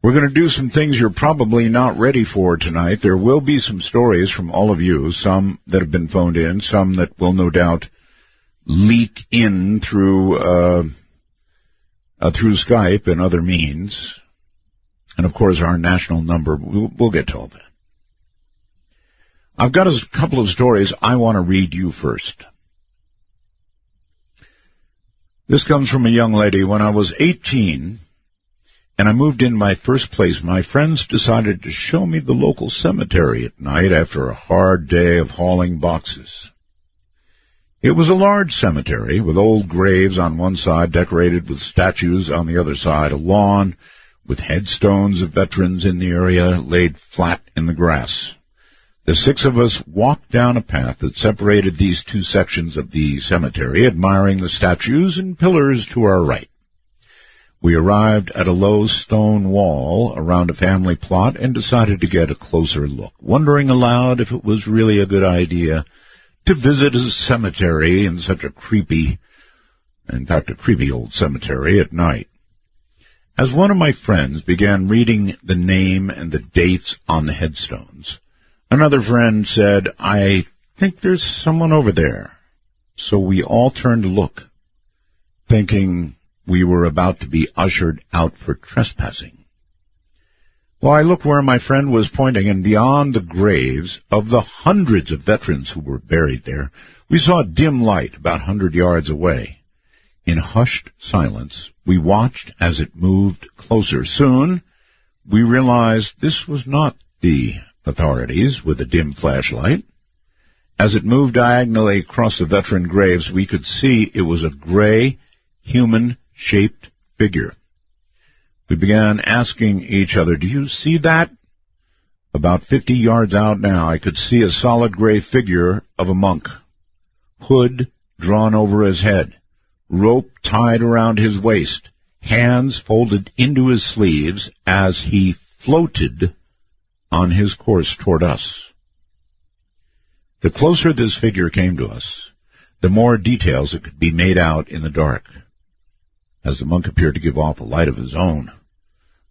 We're going to do some things you're probably not ready for tonight. There will be some stories from all of you, some that have been phoned in, some that will no doubt leak in through Skype and other means. And, of course, our national number. We'll get to all that. I've got a couple of stories I want to read you first. This comes from a young lady. When I was 18 and I moved in my first place, my friends decided to show me the local cemetery at night after a hard day of hauling boxes. It was a large cemetery with old graves on one side decorated with statues on the other side, a lawn with headstones of veterans in the area laid flat in the grass. The six of us walked down a path that separated these two sections of the cemetery, admiring the statues and pillars to our right. We arrived at a low stone wall around a family plot and decided to get a closer look, wondering aloud if it was really a good idea to visit a cemetery in such a creepy old cemetery at night. As one of my friends began reading the name and the dates on the headstones, another friend said, "I think there's someone over there." So we all turned to look, thinking we were about to be ushered out for trespassing. Well, I looked where my friend was pointing, and beyond the graves of the hundreds of veterans who were buried there, we saw a dim light about 100 yards away. In hushed silence, we watched as it moved closer. Soon, we realized this was not the authorities with a dim flashlight. As it moved diagonally across the veteran graves, we could see it was a gray, human-shaped figure. We began asking each other, "Do you see that?" About 50 yards out now, I could see a solid gray figure of a monk, hood drawn over his head, rope tied around his waist, hands folded into his sleeves as he floated on his course toward us. The closer this figure came to us, the more details it could be made out in the dark. As the monk appeared to give off a light of his own,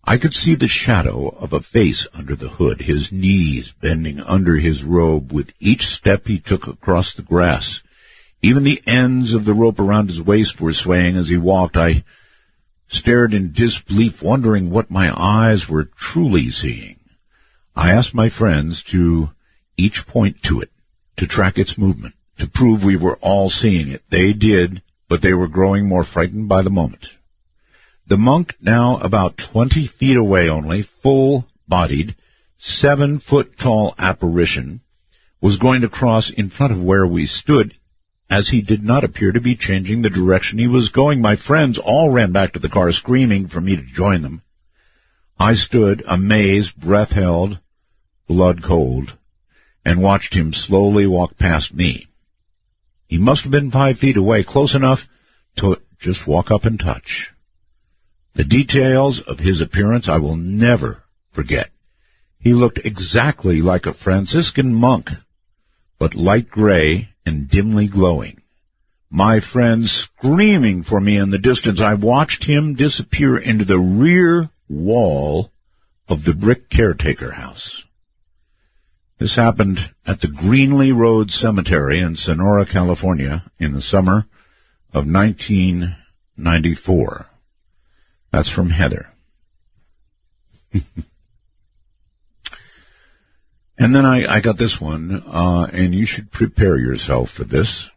I could see the shadow of a face under the hood, his knees bending under his robe with each step he took across the grass. Even the ends of the rope around his waist were swaying as he walked. I stared in disbelief, wondering what my eyes were truly seeing. I asked my friends to each point to it, to track its movement, to prove we were all seeing it. They did, but they were growing more frightened by the moment. The monk, now about 20 feet away only, full-bodied, 7-foot-tall apparition, was going to cross in front of where we stood, as he did not appear to be changing the direction he was going. My friends all ran back to the car, screaming for me to join them. I stood, amazed, breath held, blood cold, and watched him slowly walk past me. He must have been 5 feet away, close enough to just walk up and touch. The details of his appearance I will never forget. He looked exactly like a Franciscan monk, but light gray and dimly glowing. My friends screaming for me in the distance, I watched him disappear into the rear wall of the brick caretaker house. This happened at the Greenlee Road Cemetery in Sonora, California, in the summer of 1994. That's from Heather. And then I got this one, and you should prepare yourself for this.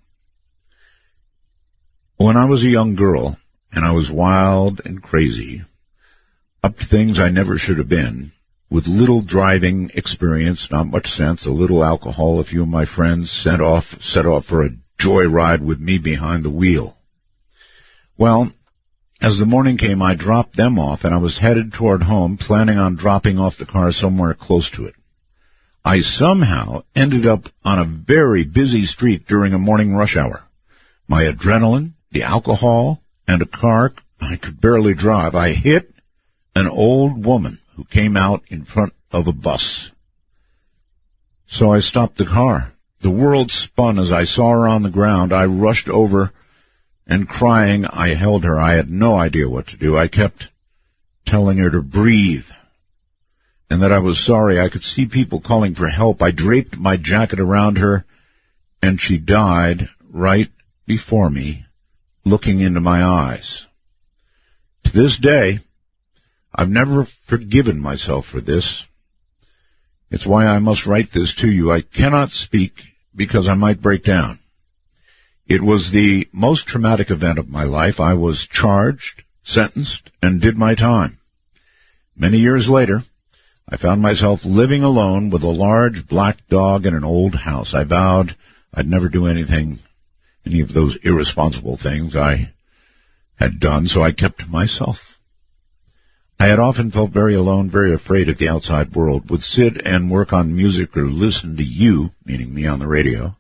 When I was a young girl, and I was wild and crazy, up to things I never should have been, with little driving experience, not much sense, a little alcohol, a few of my friends set off for a joyride with me behind the wheel. Well, as the morning came, I dropped them off, and I was headed toward home, planning on dropping off the car somewhere close to it. I somehow ended up on a very busy street during a morning rush hour. My adrenaline, the alcohol, and a car I could barely drive. I hit an old woman who came out in front of a bus. So I stopped the car. The world spun as I saw her on the ground. I rushed over, and crying, I held her. I had no idea what to do. I kept telling her to breathe, and that I was sorry. I could see people calling for help. I draped my jacket around her, and she died right before me, looking into my eyes. To this day, I've never forgiven myself for this. It's why I must write this to you. I cannot speak because I might break down. It was the most traumatic event of my life. I was charged, sentenced, and did my time. Many years later, I found myself living alone with a large black dog in an old house. I vowed I'd never do any of those irresponsible things I had done, so I kept to myself. I had often felt very alone, very afraid of the outside world, would sit and work on music or listen to you, meaning me on the radio.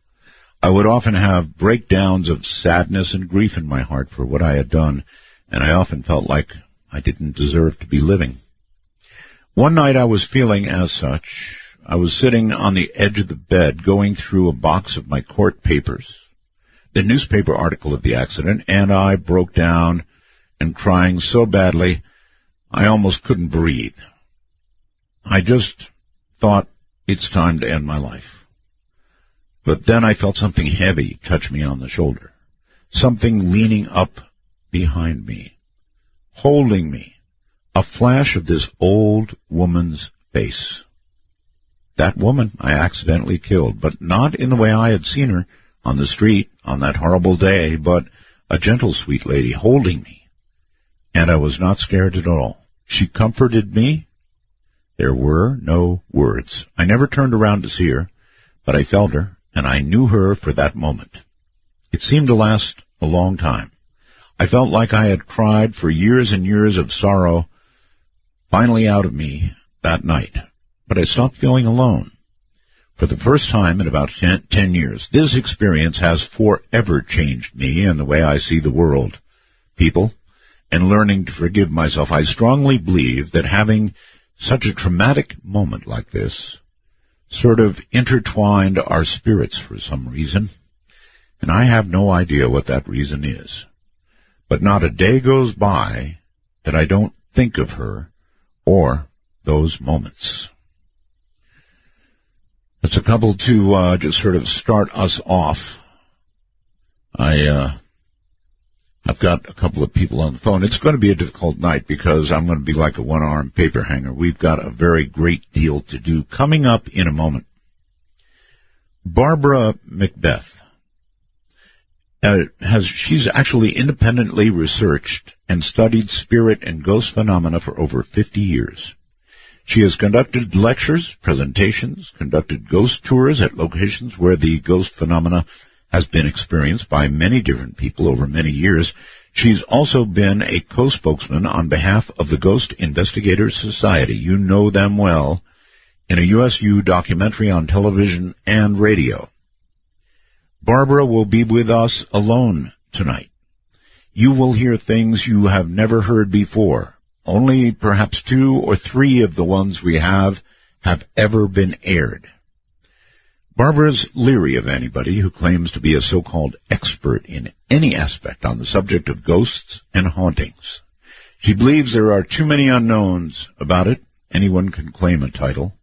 I would often have breakdowns of sadness and grief in my heart for what I had done, and I often felt like I didn't deserve to be living. One night I was feeling as such. I was sitting on the edge of the bed, going through a box of my court papers, the newspaper article of the accident, and I broke down and crying so badly I almost couldn't breathe. I just thought it's time to end my life. But then I felt something heavy touch me on the shoulder, something leaning up behind me, holding me, a flash of this old woman's face. That woman I accidentally killed, but not in the way I had seen her on the street on that horrible day, but a gentle, sweet lady holding me. And I was not scared at all. She comforted me. There were no words. I never turned around to see her, but I felt her, and I knew her for that moment. It seemed to last a long time. I felt like I had cried for years and years of sorrow, finally out of me that night. But I stopped feeling alone. For the first time in about 10 years, this experience has forever changed me and the way I see the world, people, and learning to forgive myself. I strongly believe that having such a traumatic moment like this sort of intertwined our spirits for some reason, and I have no idea what that reason is. But not a day goes by that I don't think of her or those moments. It's a couple to just sort of start us off. I've got a couple of people on the phone. It's going to be a difficult night because I'm going to be like a one-armed paper hanger. We've got a very great deal to do coming up in a moment. Barbara McBeath, she's actually independently researched and studied spirit and ghost phenomena for over 50 years. She has conducted lectures, presentations, conducted ghost tours at locations where the ghost phenomena has been experienced by many different people over many years. She's also been a co-spokesman on behalf of the Ghost Investigators Society. You know them well, in a USU documentary on television and radio. Barbara will be with us alone tonight. You will hear things you have never heard before. Only perhaps 2 or 3 of the ones we have ever been aired. Barbara's leery of anybody who claims to be a so-called expert in any aspect on the subject of ghosts and hauntings. She believes there are too many unknowns about it. Anyone can claim a title.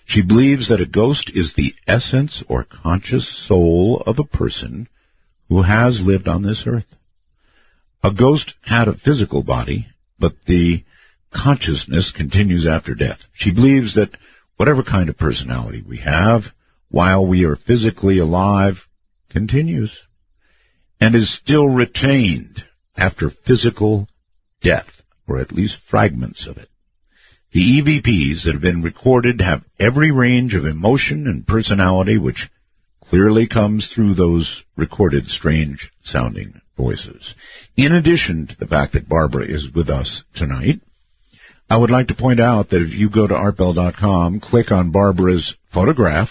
She believes that a ghost is the essence or conscious soul of a person who has lived on this earth. A ghost had a physical body, but the consciousness continues after death. She believes that whatever kind of personality we have, while we are physically alive, continues and is still retained after physical death, or at least fragments of it. The EVPs that have been recorded have every range of emotion and personality which clearly comes through those recorded strange-sounding voices. In addition to the fact that Barbara is with us tonight, I would like to point out that if you go to artbell.com, click on Barbara's photograph,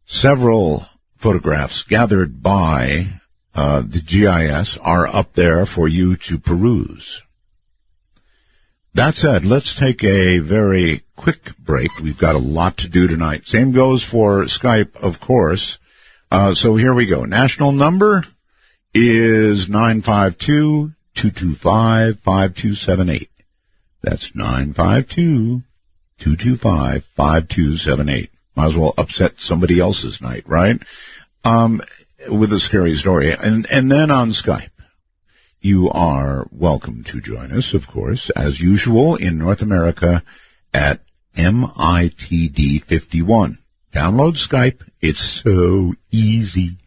several photographs gathered by the GIS are up there for you to peruse. That said, let's take a very quick break. We've got a lot to do tonight. Same goes for Skype, of course. So here we go. National number is 952-225-5278. That's 952-225-5278. 225-5278. Might as well upset somebody else's night, right? With a scary story. And then on Skype, you are welcome to join us, of course, as usual, in North America at MITD51. Download Skype. It's so easy.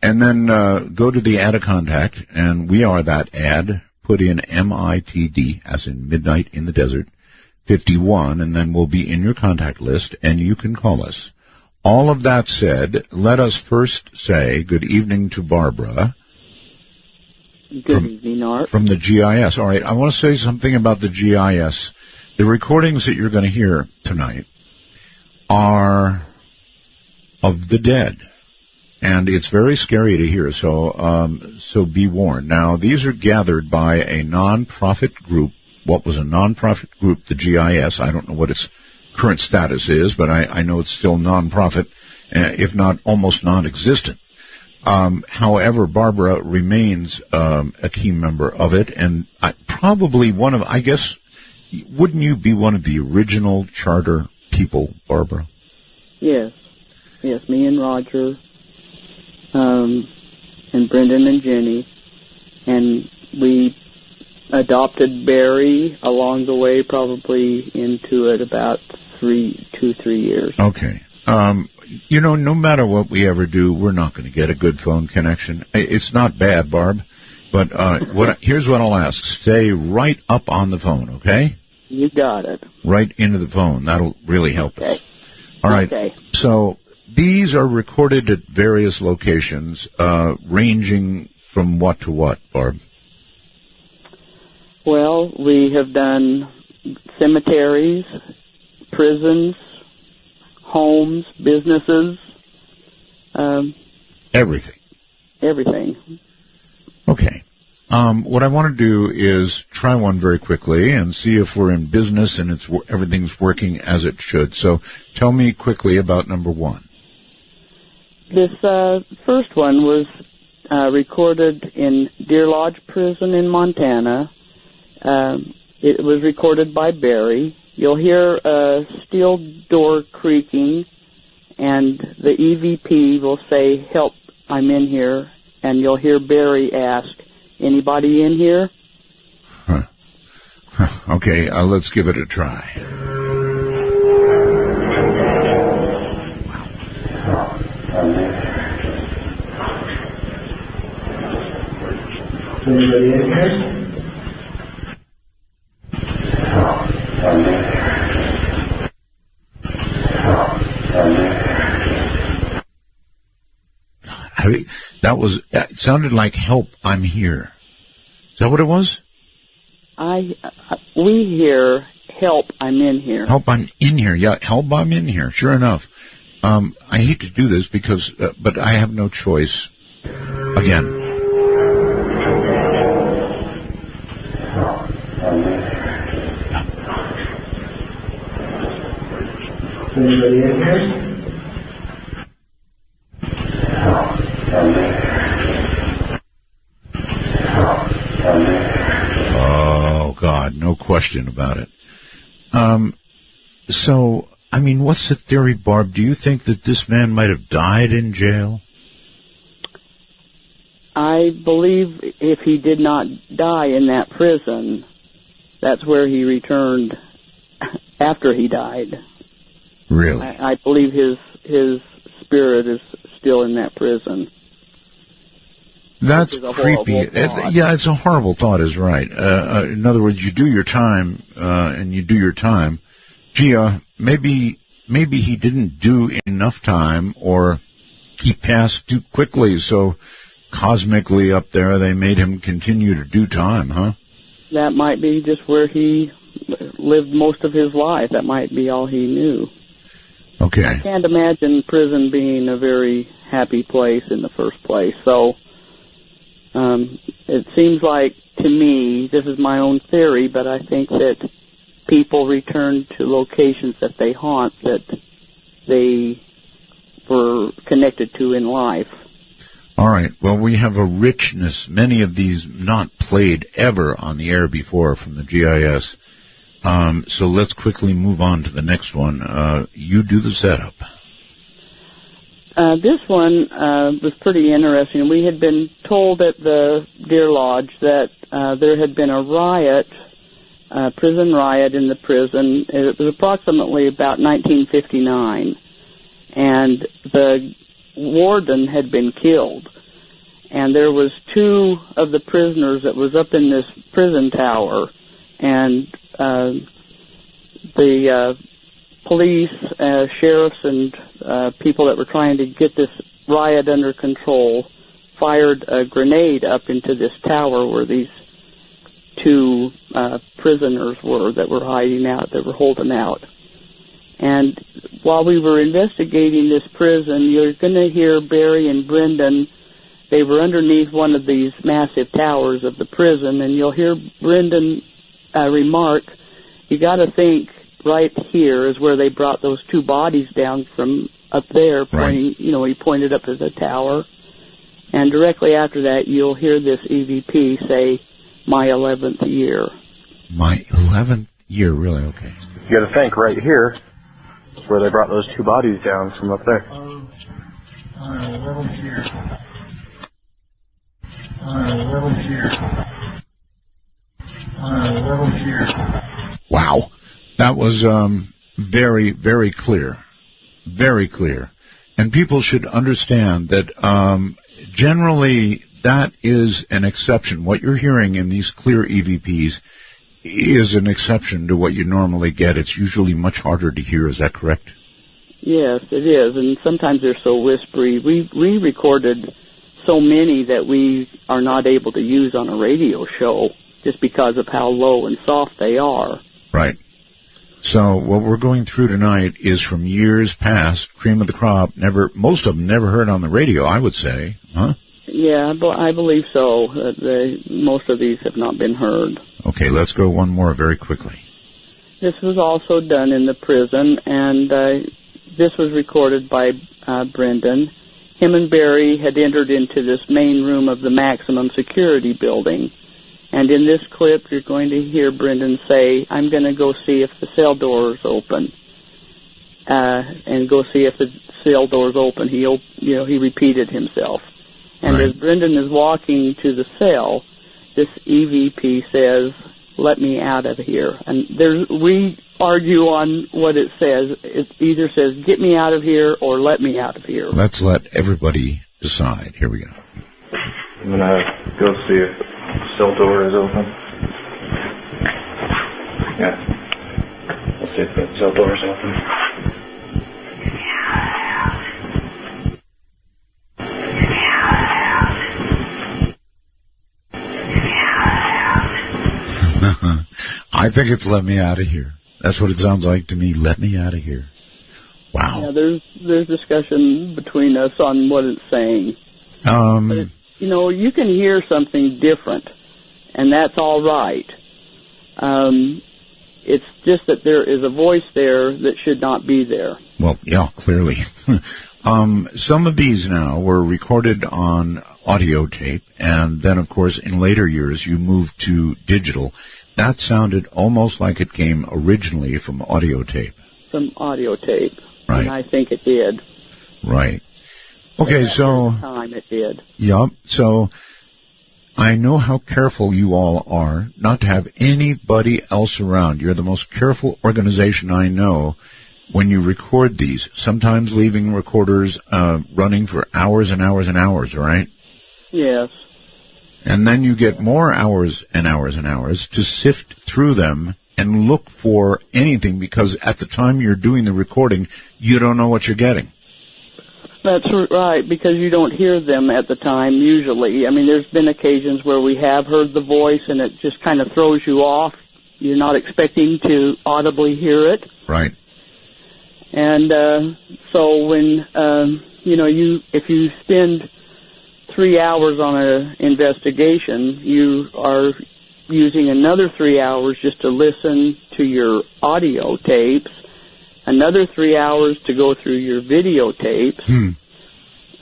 And then go to the add a contact, and we are that ad. Put in MITD, as in midnight in the desert, 51, and then we'll be in your contact list, and you can call us. All of that said, let us first say good evening to Barbara. Good evening, Art. From the GIS. All right, I want to say something about the GIS. The recordings that you're going to hear tonight are of the dead. And it's very scary to hear, so be warned. Now, these are gathered by a non-profit group. What was a non-profit group, the GIS? I don't know what its current status is, but I know it's still non-profit, if not almost non-existent. However, Barbara remains a key member of it, and probably I guess, wouldn't you be one of the original charter people, Barbara? Yes. Yes, me and Roger. And Brendan and Jenny, and we adopted Barry along the way, probably into it about 3 years. Okay. No matter what we ever do, we're not going to get a good phone connection. It's not bad, Barb, but here's what I'll ask. Stay right up on the phone, okay? You got it. Right into the phone. That'll really help us. All right. Okay. So these are recorded at various locations, ranging from what to what, Barb? Well, we have done cemeteries, prisons, homes, businesses. Everything. Everything. Okay. What I want to do is try one very quickly and see if we're in business and everything's working as it should. So tell me quickly about number one. This first one was recorded in Deer Lodge Prison in Montana. It was recorded by Barry. You'll hear a steel door creaking, and the EVP will say, "Help, I'm in here," and you'll hear Barry ask, "Anybody in here?" Huh. Okay, let's give it a try. Anybody in here? It sounded like "Help, I'm here." Is that what it was? We hear, "Help, I'm in here." Help, I'm in here. Yeah, help, I'm in here. Sure enough. I hate to do this but I have no choice. Again. Anybody in here? Oh, God, no question about it. So, what's the theory, Barb? Do you think that this man might have died in jail? I believe if he did not die in that prison, that's where he returned after he died. Really? I believe his spirit is still in that prison. That's creepy. It's a horrible thought, is right. In other words, you do your time, and you do your time. Gee, maybe he didn't do enough time, or he passed too quickly, so cosmically up there they made him continue to do time, huh? That might be just where he lived most of his life. That might be all he knew. Okay. I can't imagine prison being a very happy place in the first place. So it seems like, to me, this is my own theory, but I think that people return to locations that they haunt that they were connected to in life. All right. Well, we have a richness, many of these not played ever on the air before from the GIS. So let's quickly move on to the next one. You do the setup. This one was pretty interesting. We had been told at the Deer Lodge that there had been a riot, prison riot in the prison. It was approximately about 1959, and the warden had been killed. And there was 2 of the prisoners that was up in this prison tower, and the police, sheriffs, and people that were trying to get this riot under control fired a grenade up into this tower where these 2 prisoners were that were hiding out, that were holding out. And while we were investigating this prison, you're going to hear Barry and Brendan. They were underneath one of these massive towers of the prison, and you'll hear Brendan remark, you got to think right here is where they brought those 2 bodies down from up there, pointing, he pointed up to the tower. And directly after that, you'll hear this EVP say, my 11th year. My 11th year, really? Okay. You got to think right here is where they brought those 2 bodies down from up there. My 11th year. My 11th year. My 11th year. Wow. That was very, very clear. Very clear. And people should understand that generally that is an exception. What you're hearing in these clear EVPs is an exception to what you normally get. It's usually much harder to hear. Is that correct? Yes, it is. And sometimes they're so whispery. We recorded so many that we are not able to use on a radio show just because of how low and soft they are. Right. So what we're going through tonight is from years past, cream of the crop. Most of them never heard on the radio, I would say, huh? Yeah, I believe so. Most of these have not been heard. Okay, let's go one more very quickly. This was also done in the prison, and this was recorded by Brendan. Him and Barry had entered into this main room of the maximum security building. And in this clip, you're going to hear Brendan say, I'm going to go see if the cell door is open. And go see if the cell door is open. He repeated himself. And right. As Brendan is walking to the cell, this EVP says, let me out of here. And we argue on what it says. It either says, get me out of here or let me out of here. Let's let everybody decide. Here we go. I'm going to go see if the cell door is open. Yeah. Let's see if the cell door is open. I think it's let me out of here. That's what it sounds like to me. Let me out of here. Wow. Yeah, there's discussion between us on what it's saying. But you can hear something different, and that's all right. It's just that there is a voice there that should not be there. Well, yeah, clearly. Some of these now were recorded on audio tape, and then, of course, in later years, you moved to digital. That sounded almost like it came originally from audio tape. From audio tape. Right. And I think it did. Right. Okay, so... time it did. Yep. So I know how careful you all are not to have anybody else around. You're the most careful organization I know when you record these, sometimes leaving recorders running for hours and hours and hours, right? Yes. And then you get more hours and hours and hours to sift through them and look for anything, because at the time you're doing the recording, you don't know what you're getting. That's right, because you don't hear them at the time usually. I mean, there's been occasions where we have heard the voice and it just kind of throws you off. You're not expecting to audibly hear it. Right. And so when, if you spend 3 hours on an investigation, you are using another 3 hours just to listen to your audio tapes, another 3 hours to go through your videotapes.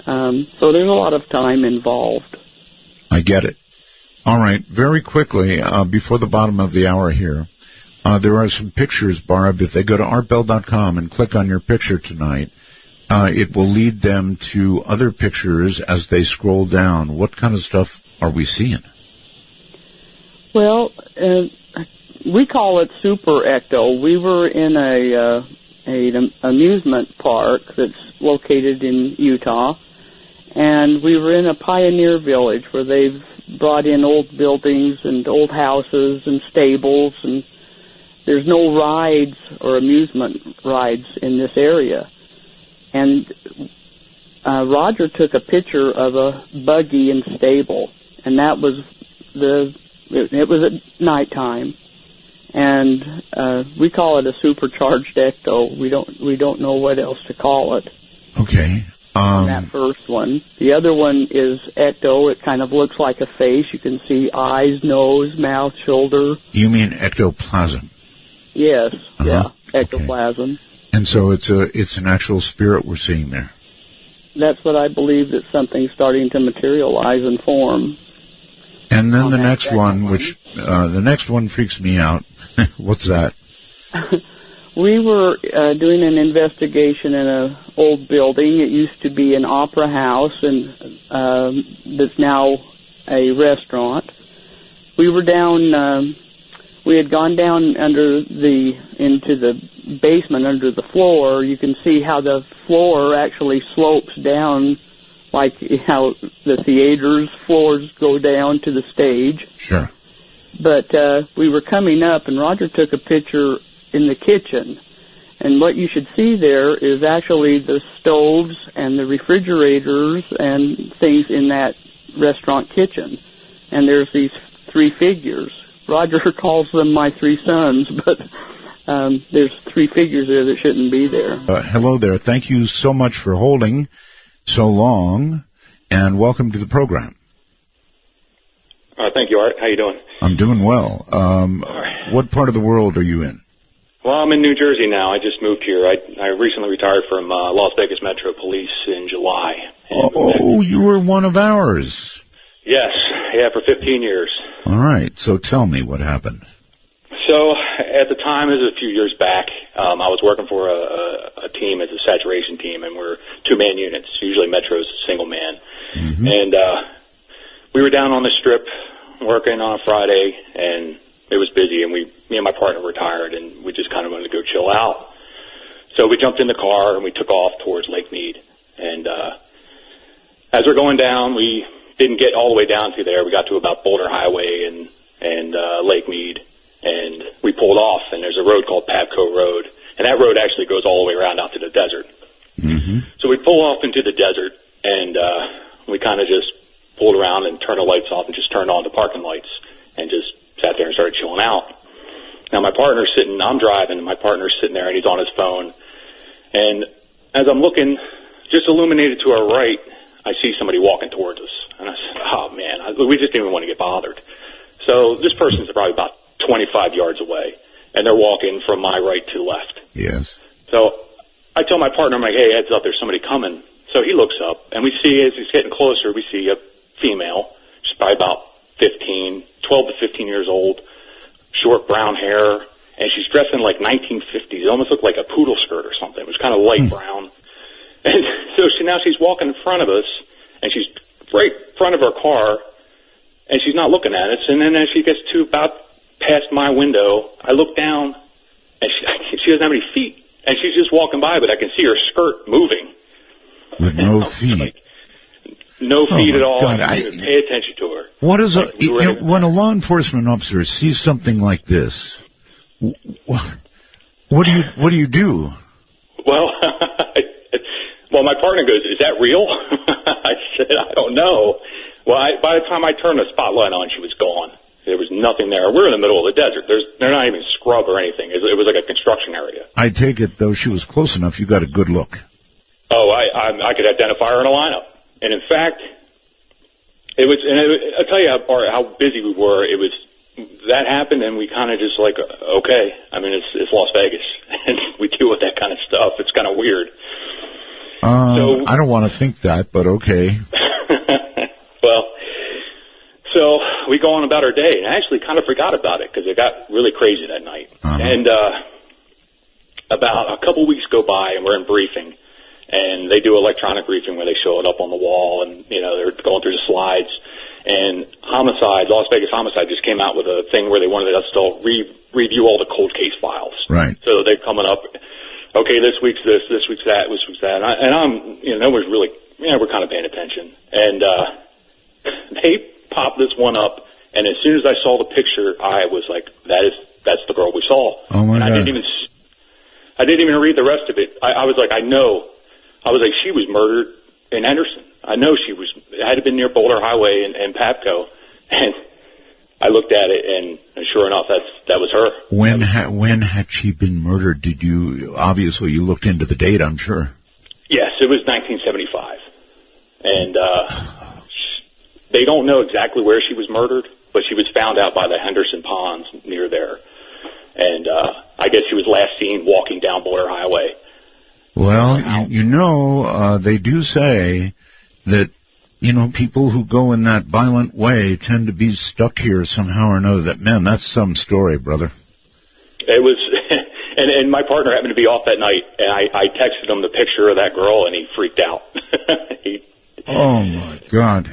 So there's a lot of time involved. I get it. All right, very quickly, before the bottom of the hour here, There are some pictures, Barb. If they go to artbell.com and click on your picture tonight, it will lead them to other pictures as they scroll down. What kind of stuff are we seeing? Well, we call it super ecto. We were in an amusement park that's located in Utah, and we were in a pioneer village where they've brought in old buildings and old houses and stables, and there's no rides or amusement rides in this area. And Roger took a picture of a buggy and stable, and that was it was at nighttime, and we call it a supercharged ecto. We don't know what else to call it. Okay. That first one. The other one is ecto. It kind of looks like a face. You can see eyes, nose, mouth, shoulder. You mean ectoplasm? Yes. Uh-huh. Yeah. Ectoplasm. Okay. And so it's an actual spirit we're seeing there. That's what I believe, that something's starting to materialize and form. And then the next one, which the next one freaks me out. What's that? We were doing an investigation in an old building. It used to be an opera house, and that's now a restaurant. We were down. We had gone down into the basement under the floor. You can see how the floor actually slopes down, like how the theater's floors go down to the stage. Sure. But we were coming up, and Roger took a picture in the kitchen. And what you should see there is actually the stoves and the refrigerators and things in that restaurant kitchen. And there's these three figures. Roger calls them my three sons, but there's three figures there that shouldn't be there. Hello there. Thank you so much for holding so long, and welcome to the program. Thank you, Art. How you doing? I'm doing well. What part of the world are you in? Well, I'm in New Jersey now. I just moved here. I recently retired from Las Vegas Metro Police in July. Oh, you were one of ours. Yes. Yeah, for 15 years. All right. So tell me what happened. So at the time, it was a few years back, I was working for a team as a saturation team, and we're two-man units. Usually Metro's single man. Mm-hmm. And we were down on the strip working on a Friday, and it was busy, and me and my partner were tired, and we just kind of wanted to go chill out. So we jumped in the car, and we took off towards Lake Mead. And as we're going down, we didn't get all the way down to there. We got to about Boulder Highway and Lake Mead, and we pulled off, and there's a road called Pabco Road, and that road actually goes all the way around out to the desert. Mm-hmm. So we pull off into the desert, and we kind of just pulled around and turned the lights off and just turned on the parking lights and just sat there and started chilling out. Now I'm driving, and my partner's sitting there, and he's on his phone. And as I'm looking, just illuminated to our right, I see somebody walking towards us. And I said, oh, man, we just didn't even want to get bothered. So this person's probably about 25 yards away, and they're walking from my right to left. Yes. So I tell my partner, I'm like, hey, heads up, there's somebody coming. So he looks up, and we see, as he's getting closer, we see a female. She's probably about 12 to 15 years old, short brown hair, and she's dressed in like 1950s. It almost looked like a poodle skirt or something. It was kind of light brown. And so now she's walking in front of us, and she's right in front of our car, and she's not looking at us. And then as she gets to about past my window, I look down, and she doesn't have any feet, and she's just walking by, but I can see her skirt moving. With no feet. No feet at all. God, I didn't pay attention to her. What is when a law enforcement officer sees something like this? What do you do? Well, my partner goes, "Is that real?" I said, "I don't know." Well, by the time I turned the spotlight on, she was gone. There was nothing there. We're in the middle of the desert. They're not even scrub or anything. It was like a construction area. I take it, though, she was close enough, you got a good look. Oh, I could identify her in a lineup. And in fact, I'll tell you how busy we were. That happened, and we kind of just like, okay. I mean, it's Las Vegas, and we deal with that kind of stuff. It's kind of weird. I don't want to think that, but okay. Well, so we go on about our day, and I actually kind of forgot about it because it got really crazy that night. And about a couple weeks go by, and we're in briefing, and they do electronic briefing where they show it up on the wall, and, you know, they're going through the slides. And Las Vegas Homicide just came out with a thing where they wanted us to review all the cold case files. Right. So they're coming up, okay, this week's this week's that, this week's that. And I'm, you know, nobody's really, we're kind of paying attention. And they popped this one up, and as soon as I saw the picture, I was like, that's the girl we saw. Oh, my God. I didn't even read the rest of it. I was like, she was murdered in Henderson. I know it had to been near Boulder Highway and Papco. And I looked at it, and sure enough, that was her. When had she been murdered? Obviously you looked into the date, I'm sure. Yes, it was 1975. And they don't know exactly where she was murdered, but she was found out by the Henderson Ponds near there. And I guess she was last seen walking down Boulder Highway. Well, they do say that, you know, people who go in that violent way tend to be stuck here somehow or another. That's some story, brother. It was, and my partner happened to be off that night, and I texted him the picture of that girl, and he freaked out. Oh, my God.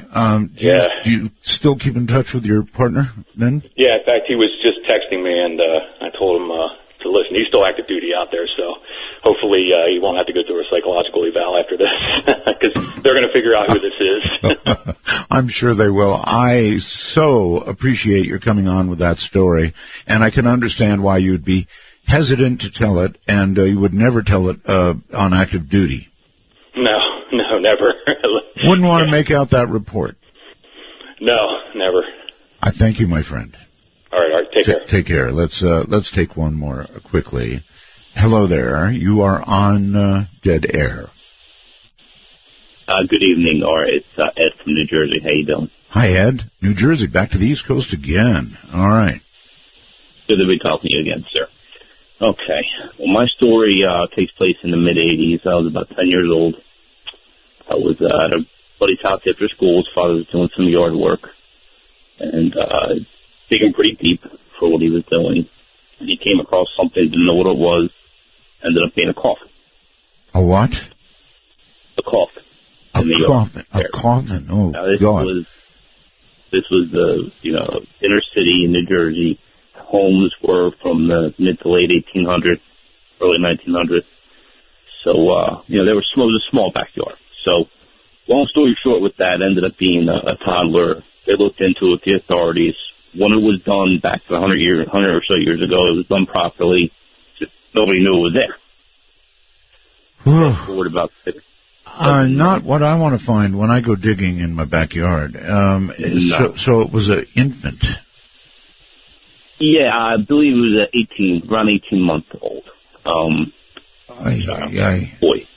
Do you still keep in touch with your partner then? Yeah, in fact, he was just texting me, and I told him to listen. He's still active duty out there, so hopefully he won't have to go through a psychological eval after this, because they're going to figure out who this is. I'm sure they will. I so appreciate your coming on with that story, and I can understand why you'd be hesitant to tell it, and you would never tell it on active duty. No, never. Wouldn't want to make out that report. No, never. I thank you, my friend. All right, take care. Take care. Let's take one more quickly. Hello there. You are on Dead Air. Good evening, Art. It's Ed from New Jersey. How you doing? Hi, Ed. New Jersey, back to the East Coast again. All right. Good to be talking to you again, sir. Okay. Well, my story takes place in the mid-'80s. I was about 10 years old. I was at a buddy's house after school. His father was doing some yard work, and digging pretty deep for what he was doing. And he came across something, didn't know what it was. Ended up being a coffin. A what? A coffin. A coffin. A coffin. Oh, now, this God. This was the, inner city in New Jersey. Homes were from the mid to late 1800s, early 1900s. So, there was a small backyard. So, long story short with that, ended up being a toddler. They looked into it, the authorities. When it was done back 100 or so years ago, it was done properly. Just nobody knew it was there. Forward about 6. Not what I want to find when I go digging in my backyard. No. So it was an infant. Yeah, I believe it was around 18 months old. Boy.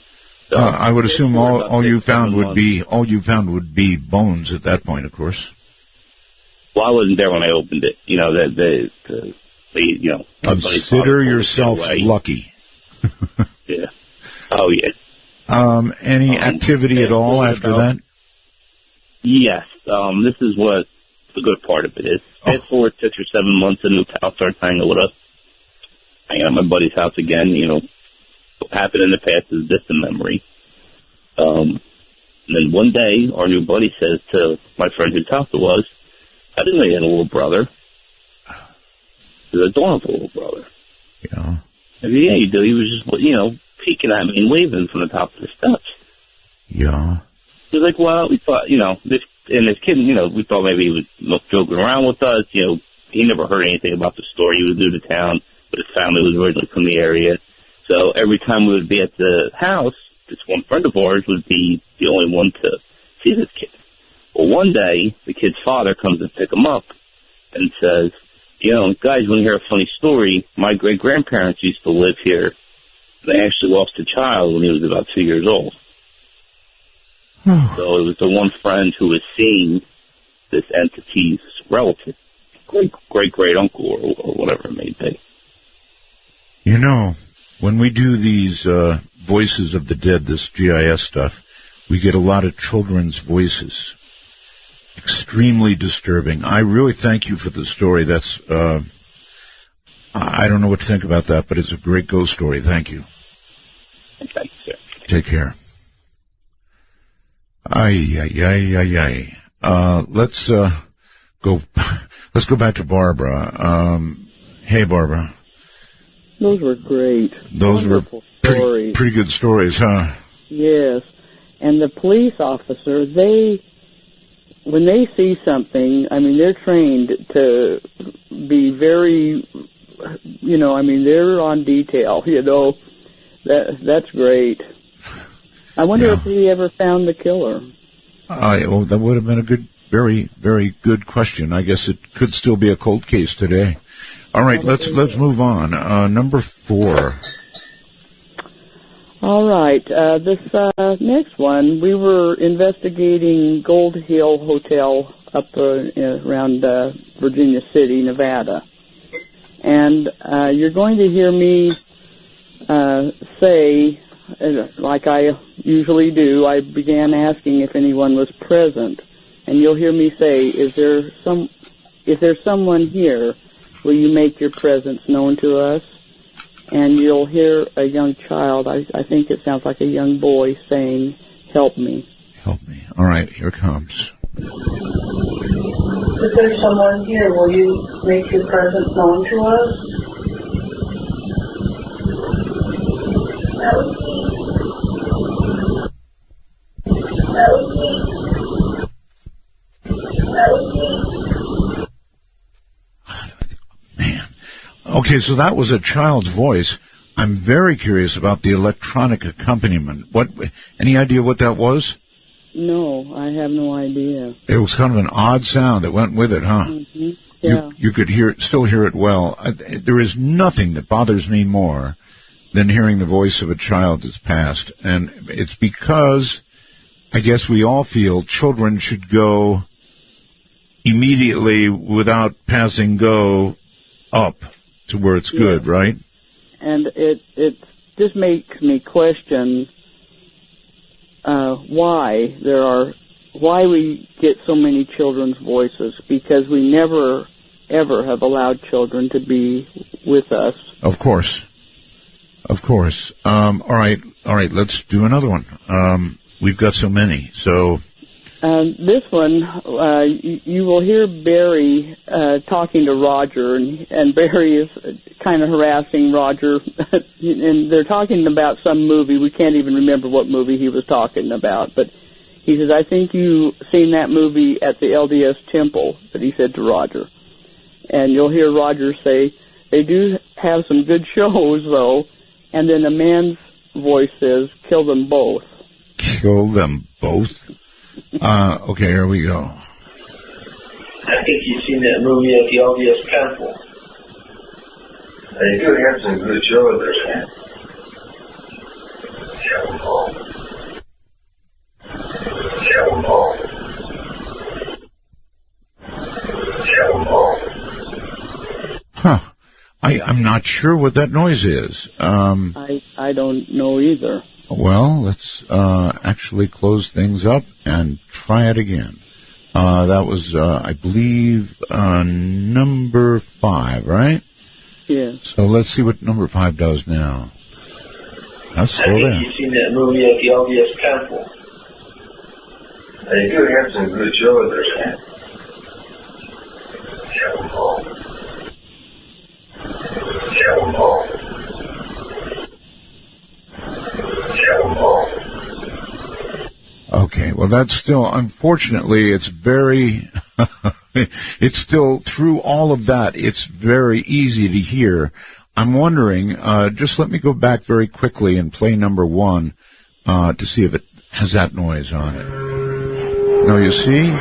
So, I would assume all you found would be bones at that point, of course. Well, I wasn't there when I opened it. Consider yourself lucky. Yeah. Oh, yeah. Any activity at all after that? Yes. This is what the good part of it is. Fast forward 6 or 7 months, a new pal starts hanging with us. Hanging at my buddy's house again. What happened in the past is distant memory. And then one day, our new buddy says to my friend whose house it was, I didn't know you had a little brother. He said, I don't have a little brother. Yeah. I said, yeah, you do. He was just, peeking at me and waving from the top of the steps. Yeah. He was like, well, we thought, this kid, we thought maybe he was joking around with us. He never heard anything about the story. He was new to town, but his family was originally from the area. So every time we would be at the house, this one friend of ours would be the only one to see this kid. Well, one day, the kid's father comes and pick him up and says, guys, when you hear a funny story, my great-grandparents used to live here. They actually lost a child when he was about 2 years old. So it was the one friend who was seeing this entity's relative, great-uncle or whatever it may be. When we do these voices of the dead, this GIS stuff, we get a lot of children's voices. Extremely disturbing. I really thank you for the story. That's I don't know what to think about that, but it's a great ghost story. Thank you. Thank you, sir. Take care. Let's go back to Barbara. Hey, Barbara. Those were great. Those Wonderful were stories. pretty good stories, huh? Yes. And the police officer, when they see something, I mean, they're trained to be very, they're on detail, That's great. I wonder if he ever found the killer. That would have been a very, very good question. I guess it could still be a cold case today. All right, let's move on. Number 4. All right, this next one, we were investigating Gold Hill Hotel up around Virginia City, Nevada. And you're going to hear me say, like I usually do, I began asking if anyone was present. And you'll hear me say, is there someone here? Will you make your presence known to us? And you'll hear a young child, I think it sounds like a young boy, saying, help me. Help me. All right, here it comes. Is there someone here? Will you make your presence known to us? Help me. Help me. Help me. Man. Okay, so that was a child's voice. I'm very curious about the electronic accompaniment. Any idea what that was? No, I have no idea. It was kind of an odd sound that went with it, huh? Mm-hmm. Yeah. You could still hear it well. There is nothing that bothers me more than hearing the voice of a child that's passed. And it's because I guess we all feel children should go immediately without passing go up to where it's good, right? And it just makes me question why we get so many children's voices, because we never ever have allowed children to be with us. Of course. All right, let's do another one. We've got so many, so... This one, you will hear Barry talking to Roger, and Barry is kind of harassing Roger, and they're talking about some movie. We can't even remember what movie he was talking about, but he says, I think you've seen that movie at the LDS temple, that he said to Roger. And you'll hear Roger say, they do have some good shows, though, and then a man's voice says, kill them both. Kill them both? Okay, here we go. I think you've seen that movie at the LDS temple. They do have some good shows there. Kill them both. Kill them both. Kill them both. Huh. I'm not sure what that noise is. I don't know either. Well, let's actually close things up and try it again. That was, I believe, number 5, right? Yeah. So let's see what number 5 does now. That's still there. I there. think you've seen that movie at the LDS temple. They do have some good shows there. Kill them both. Kill them both. Okay, well, that's still, unfortunately, it's very, it's still, through all of that, it's very easy to hear. I'm wondering, just let me go back very quickly and play number 1 to see if it has that noise on it. Now, you see,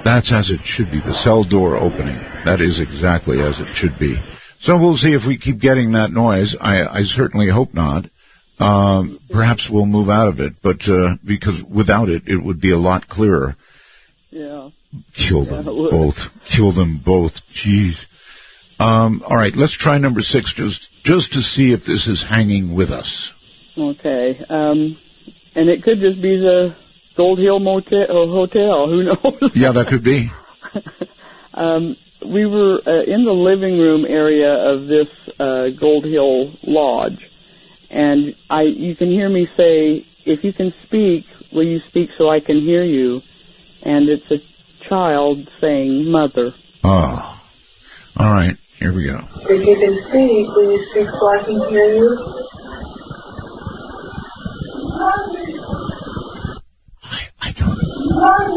that's as it should be, the cell door opening. That is exactly as it should be. So we'll see if we keep getting that noise. I certainly hope not. Perhaps we'll move out of it, but because without it, it would be a lot clearer. Yeah. Kill them both. Kill them both. Jeez. All right, let's try number 6 just to see if this is hanging with us. Okay. And it could just be the Gold Hill Hotel. Who knows? Yeah, that could be. we were in the living room area of this Gold Hill Lodge, and you can hear me say, "If you can speak, will you speak so I can hear you?" And it's a child saying, "Mother." Oh, all right. Here we go. If you can speak, will you speak so I can hear you? I don't know.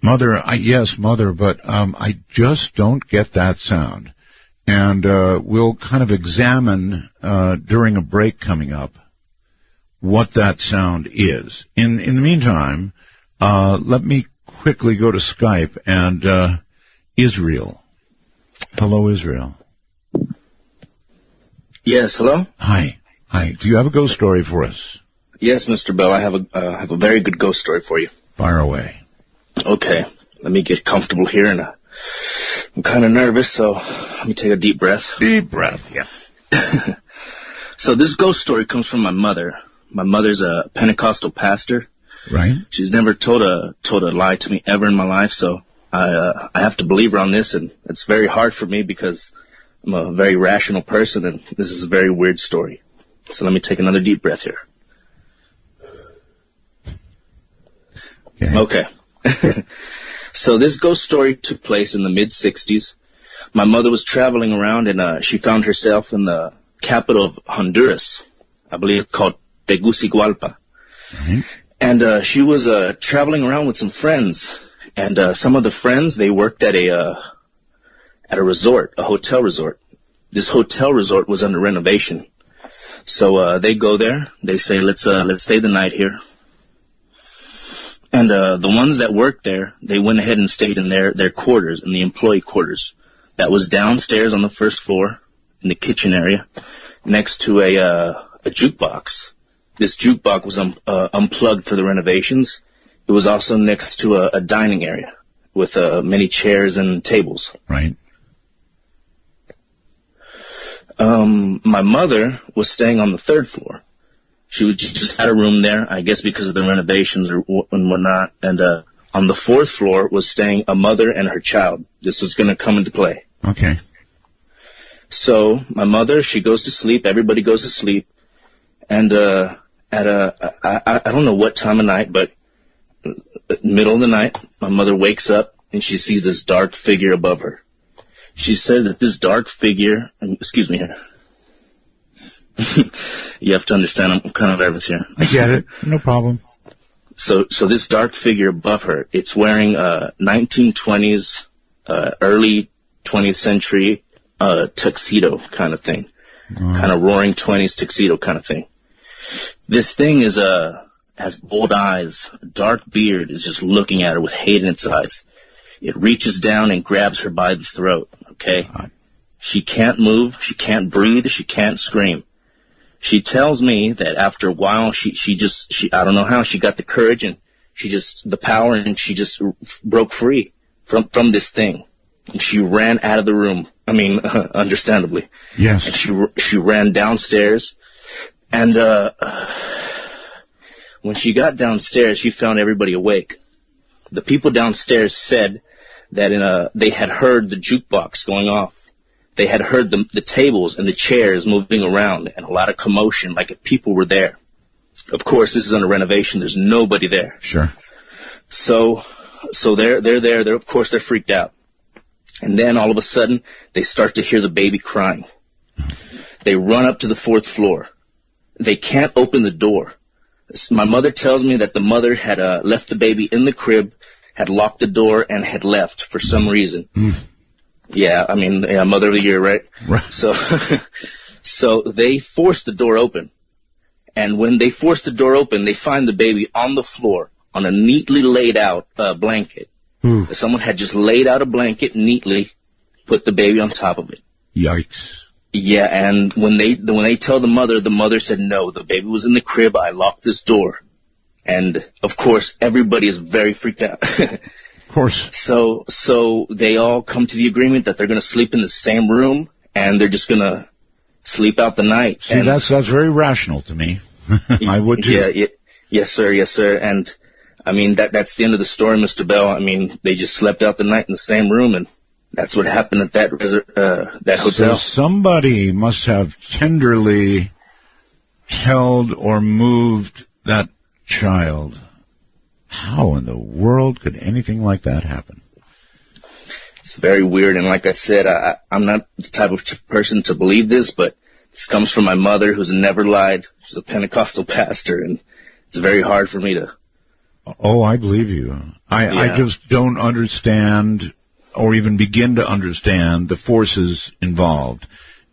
Mother, yes, Mother, but I just don't get that sound. And we'll kind of examine during a break coming up what that sound is. In the meantime, let me quickly go to Skype and Israel. Hello, Israel. Yes, hello? Hi. Do you have a ghost story for us? Yes, Mr. Bell, I have a very good ghost story for you. Fire away. Okay, let me get comfortable here, and I'm kind of nervous, so let me take a deep breath. Deep breath, yeah. So this ghost story comes from my mother. My mother's a Pentecostal pastor. Right. She's never told a lie to me ever in my life, so I have to believe her on this, and it's very hard for me because I'm a very rational person, and this is a very weird story. So let me take another deep breath here. Okay. So this ghost story took place in the mid-'60s. My mother was traveling around, and she found herself in the capital of Honduras. I believe it's called Tegucigalpa. Mm-hmm. And she was traveling around with some friends. And some of the friends, they worked at a resort, a hotel resort. This hotel resort was under renovation. So they go there. They say, let's stay the night here. And the ones that worked there, they went ahead and stayed in their quarters, in the employee quarters. That was downstairs on the first floor, in the kitchen area, next to a jukebox. This jukebox was unplugged for the renovations. It was also next to a dining area with many chairs and tables. Right. My mother was staying on the third floor. She just had a room there, I guess because of the renovations and whatnot. And on the fourth floor was staying a mother and her child. This was going to come into play. Okay. So my mother, she goes to sleep. Everybody goes to sleep. And I don't know what time of night, but middle of the night, my mother wakes up and she sees this dark figure above her. She says that this dark figure, excuse me here. You have to understand, I'm kind of nervous here. I get it. No problem. So this dark figure above her, it's wearing 1920s, early 20th century tuxedo kind of thing. Kind of roaring 20s tuxedo kind of thing. This thing has bold eyes, a dark beard, is just looking at her with hate in its eyes. It reaches down and grabs her by the throat, okay? She can't move, she can't breathe, she can't scream. She tells me that after a while, she I don't know how, she got the courage and the power, and she just broke free from this thing. And she ran out of the room. I mean, understandably. Yes. And she ran downstairs, and when she got downstairs, she found everybody awake. The people downstairs said that they had heard the jukebox going off. They had heard the tables and the chairs moving around and a lot of commotion, like if people were there. Of course, this is under renovation. There's nobody there. Sure. So they're there. Of course, they're freaked out. And then all of a sudden, they start to hear the baby crying. They run up to the fourth floor. They can't open the door. My mother tells me that the mother had left the baby in the crib, had locked the door, and had left for some reason. Yeah, I mean, Mother of the Year, right? Right. So they forced the door open. And when they forced the door open, they find the baby on the floor on a neatly laid out blanket. Someone had just laid out a blanket neatly, put the baby on top of it. Yikes. Yeah, and when they tell the mother said, no, the baby was in the crib, I locked this door. And, of course, everybody is very freaked out. Of course. So they all come to the agreement that they're going to sleep in the same room, and they're just going to sleep out the night. See, that's very rational to me. I would too. Yeah, yes, sir. And I mean, that's the end of the story, Mr. Bell. I mean, they just slept out the night in the same room, and that's what happened at that hotel. So somebody must have tenderly held or moved that child. How in the world could anything like that happen? It's very weird, and like I said, I'm not the type of person to believe this, but this comes from my mother, who's never lied. She's a Pentecostal pastor, and it's very hard for me to... Oh, I believe you. I just don't understand or even begin to understand the forces involved.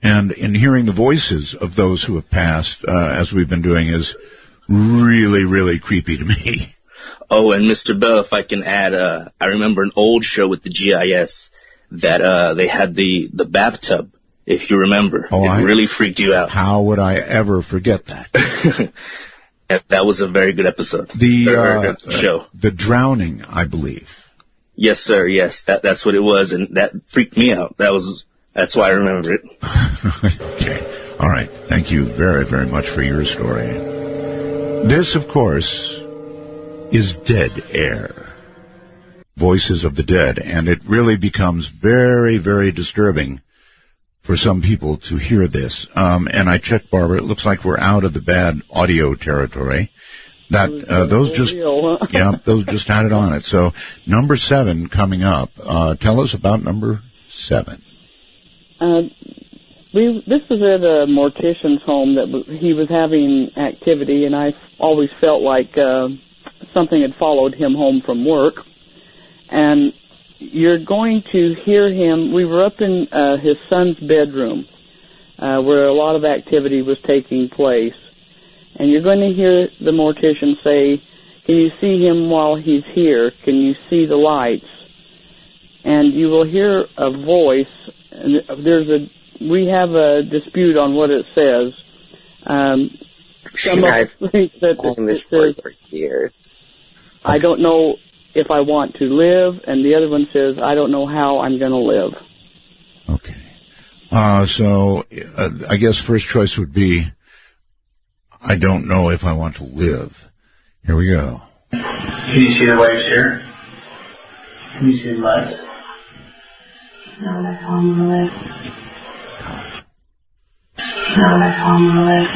And in hearing the voices of those who have passed, as we've been doing, is really, really creepy to me. Oh, and Mr. Bell, if I can add, I remember an old show with the GIS that they had the bathtub, if you remember. Oh, it really freaked you out. How would I ever forget that? That was a very good episode. The show. The drowning, I believe. Yes, sir. Yes, that's what it was, and that freaked me out. That's why I remember it. Okay. All right. Thank you very, very much for your story. This, of course, is dead air. Voices of the dead, and it really becomes very, very disturbing for some people to hear this. And I checked, Barbara, it looks like we're out of the bad audio territory. Those just had it on it. So number 7 coming up. Tell us about number 7. This was at a mortician's home that he was having activity, and I always felt like something had followed him home from work. And you're going to hear him. We were up in his son's bedroom where a lot of activity was taking place. And you're going to hear the mortician say, "Can you see him while he's here? Can you see the lights?" And you will hear a voice. And we have a dispute on what it says. Some of us think that it says, for years. "I don't know if I want to live," and the other one says, "I don't know how I'm going to live." Okay. So I guess first choice would be, "I don't know if I want to live." Here we go. Can you see the waves here? Can you see the lights? No, I can't live. No, I can't live.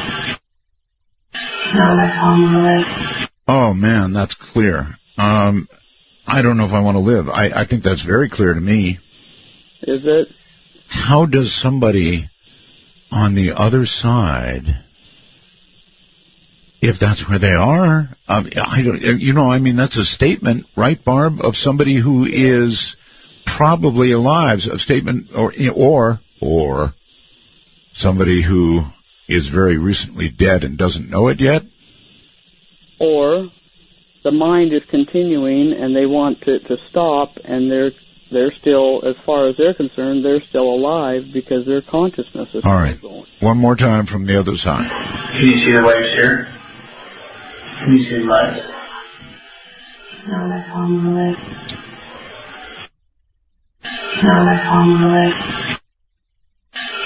No, I can't live. Oh, man, that's clear. I don't know if I want to live. I think that's very clear to me. Is it? How does somebody on the other side, if that's where they are, that's a statement, right, Barb, of somebody who is probably alive, a statement, or somebody who is very recently dead and doesn't know it yet? Or the mind is continuing and they want it to stop, and they're still, as far as they're concerned, they're still alive because their consciousness is all right. Still going. One more time from the other side. Can you see the waves here? Can you see the lights? No, I can't live. No, I can't live.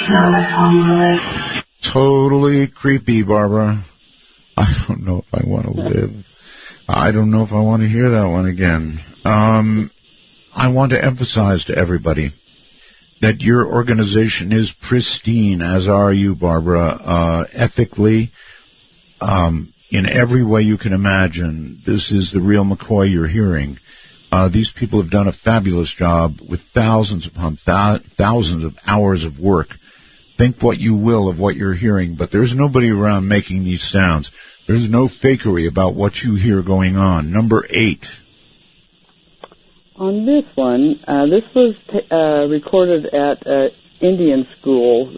No, I can't live. Totally creepy, Barbara. I don't know if I want to live. I don't know if I want to hear that one again. I want to emphasize to everybody that your organization is pristine, as are you, Barbara, ethically, in every way you can imagine. This is the real McCoy you're hearing. These people have done a fabulous job with thousands upon thousands of hours of work. Think what you will of what you're hearing, but there's nobody around making these sounds. There's no fakery about what you hear going on. Number 8. On this one, this was recorded at Indian school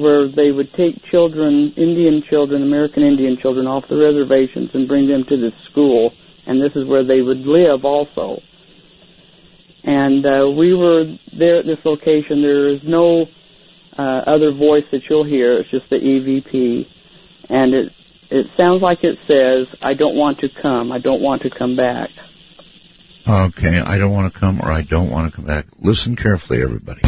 where they would take children, American Indian children, off the reservations and bring them to this school, and this is where they would live also. And we were there at this location. There is no other voice that you'll hear. It's just the EVP. And it sounds like it says, "I don't want to come. I don't want to come back." Okay, I don't want to come, or I don't want to come back. Listen carefully, everybody.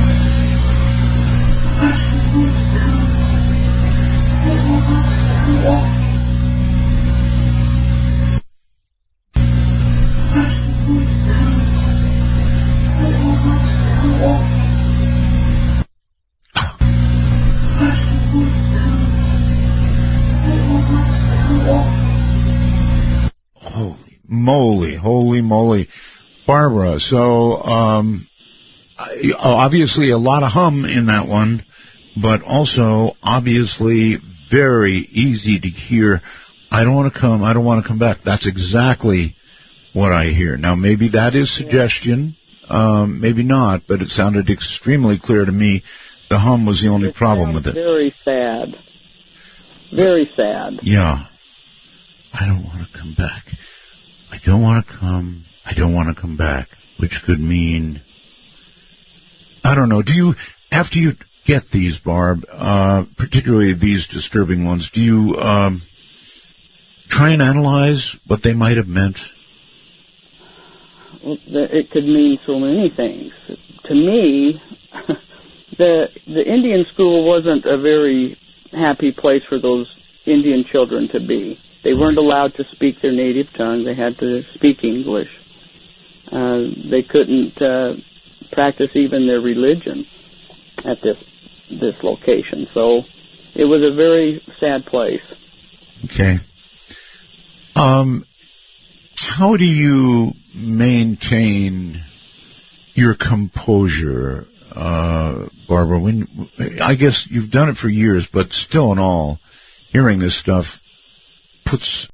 moly. Barbara, so obviously a lot of hum in that one, but also obviously very easy to hear. I don't want to come back. That's exactly what I hear. Now, maybe that is suggestion, maybe not, but it sounded extremely clear to me. The hum was the only problem with it. Very sad. Very sad. Yeah. I don't want to come back. I don't want to come back, which could mean, I don't know. Do you, after you get these, Barb, particularly these disturbing ones, do you try and analyze what they might have meant? It could mean so many things. To me, the Indian school wasn't a very happy place for those Indian children to be. They weren't allowed to speak their native tongue. They had to speak English. They couldn't practice even their religion at this location. So it was a very sad place. Okay. How do you maintain your composure, Barbara? I guess you've done it for years, but still in all, hearing this stuff puts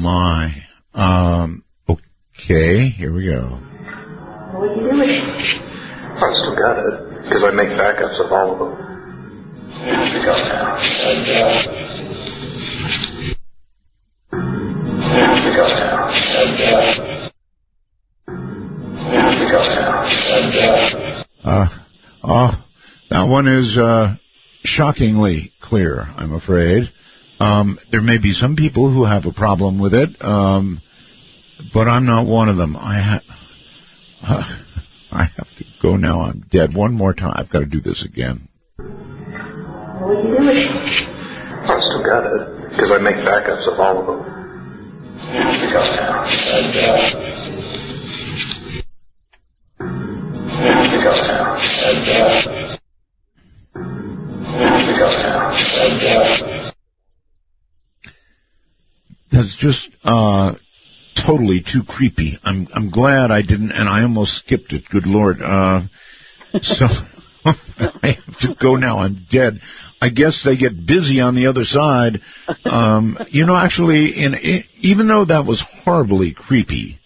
My. Okay, here we go. What are you doing? I still got it, because I make backups of all of them. You have to go now. You have to go now. You have to go now. That one is shockingly clear, I'm afraid. There may be some people who have a problem with it, but I'm not one of them. I have to go now. I'm dead. One more time. I've got to do this again. What are you doing? I still got it, because I make backups of all of them. You have to go now. You have to go now. You have to go now. That's just totally too creepy. I'm glad I didn't, and I almost skipped it. Good Lord. So I have to go now. I'm dead. I guess they get busy on the other side. Actually, even though that was horribly creepy,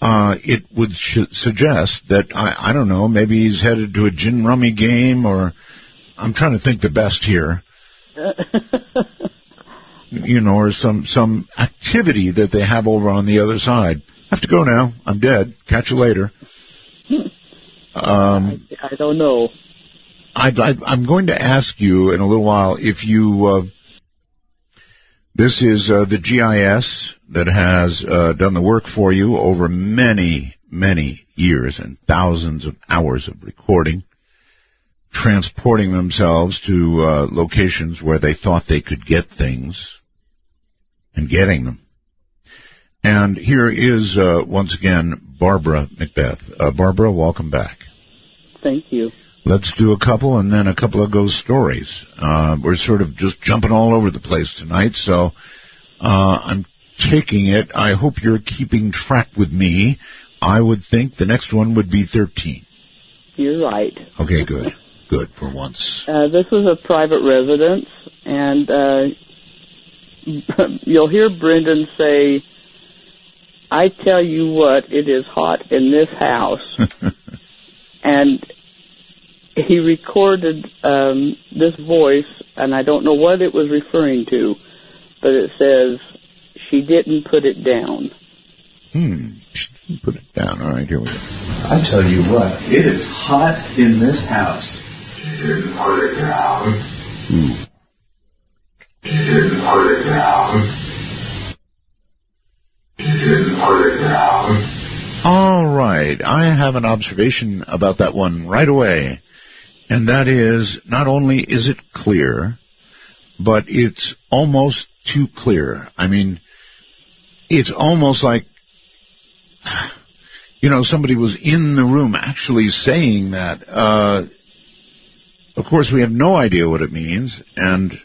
it would suggest that, I don't know, maybe he's headed to a gin rummy game, or I'm trying to think the best here. Or some activity that they have over on the other side. I have to go now. I'm dead. Catch you later. I don't know. I'm going to ask you in a little while if you... this is the GIS that has done the work for you over many, many years and thousands of hours of recording, transporting themselves to locations where they thought they could get things and getting them. And here is, once again, Barbara McBeath. Barbara, welcome back. Thank you. Let's do a couple and then a couple of ghost stories. We're sort of just jumping all over the place tonight, so I'm taking it. I hope you're keeping track with me. I would think the next one would be 13. You're right. Okay, good. Good, for once. This was a private residence, and you'll hear Brendan say, I tell you what, it is hot in this house. And he recorded this voice, and I don't know what it was referring to, but it says, she didn't put it down. She didn't put it down. All right, here we go. I tell you what, it is hot in this house. She didn't put it down. She didn't put it down. She didn't put it down. All right, I have an observation about that one right away. And that is, not only is it clear, but it's almost too clear. I mean, it's almost like, somebody was in the room actually saying that. Of course, we have no idea what it means, and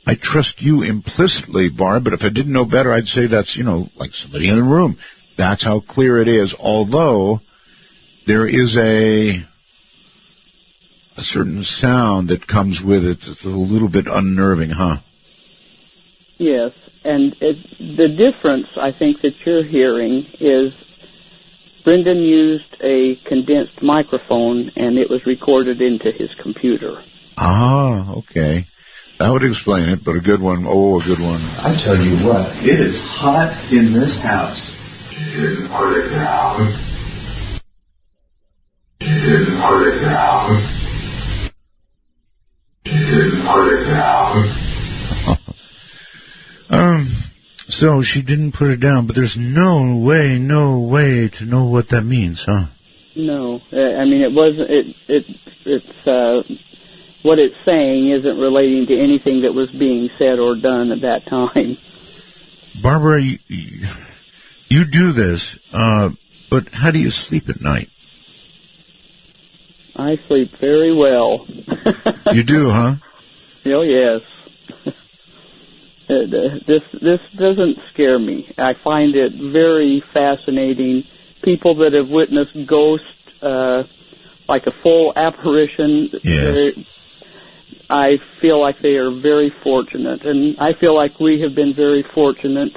I trust you implicitly, Barb, but if I didn't know better, I'd say that's, like somebody in the room. That's how clear it is, although there is a certain sound that comes with it. It's a little bit unnerving, huh? Yes, and the difference, I think, that you're hearing is Brendan used a condensed microphone, and it was recorded into his computer. Ah, okay. That would explain it, but a good one. Oh, a good one. I tell you what, it is hot in this house. She didn't put it down. She didn't put it down. She didn't put it down. So she didn't put it down, but there's no way to know what that means, huh? No, I mean, it wasn't. It's what it's saying isn't relating to anything that was being said or done at that time. Barbara, you do this, but how do you sleep at night? I sleep very well. You do, huh? Oh, yes. This doesn't scare me. I find it very fascinating. People that have witnessed ghosts, like a full apparition, yes. I feel like they are very fortunate, and I feel like we have been very fortunate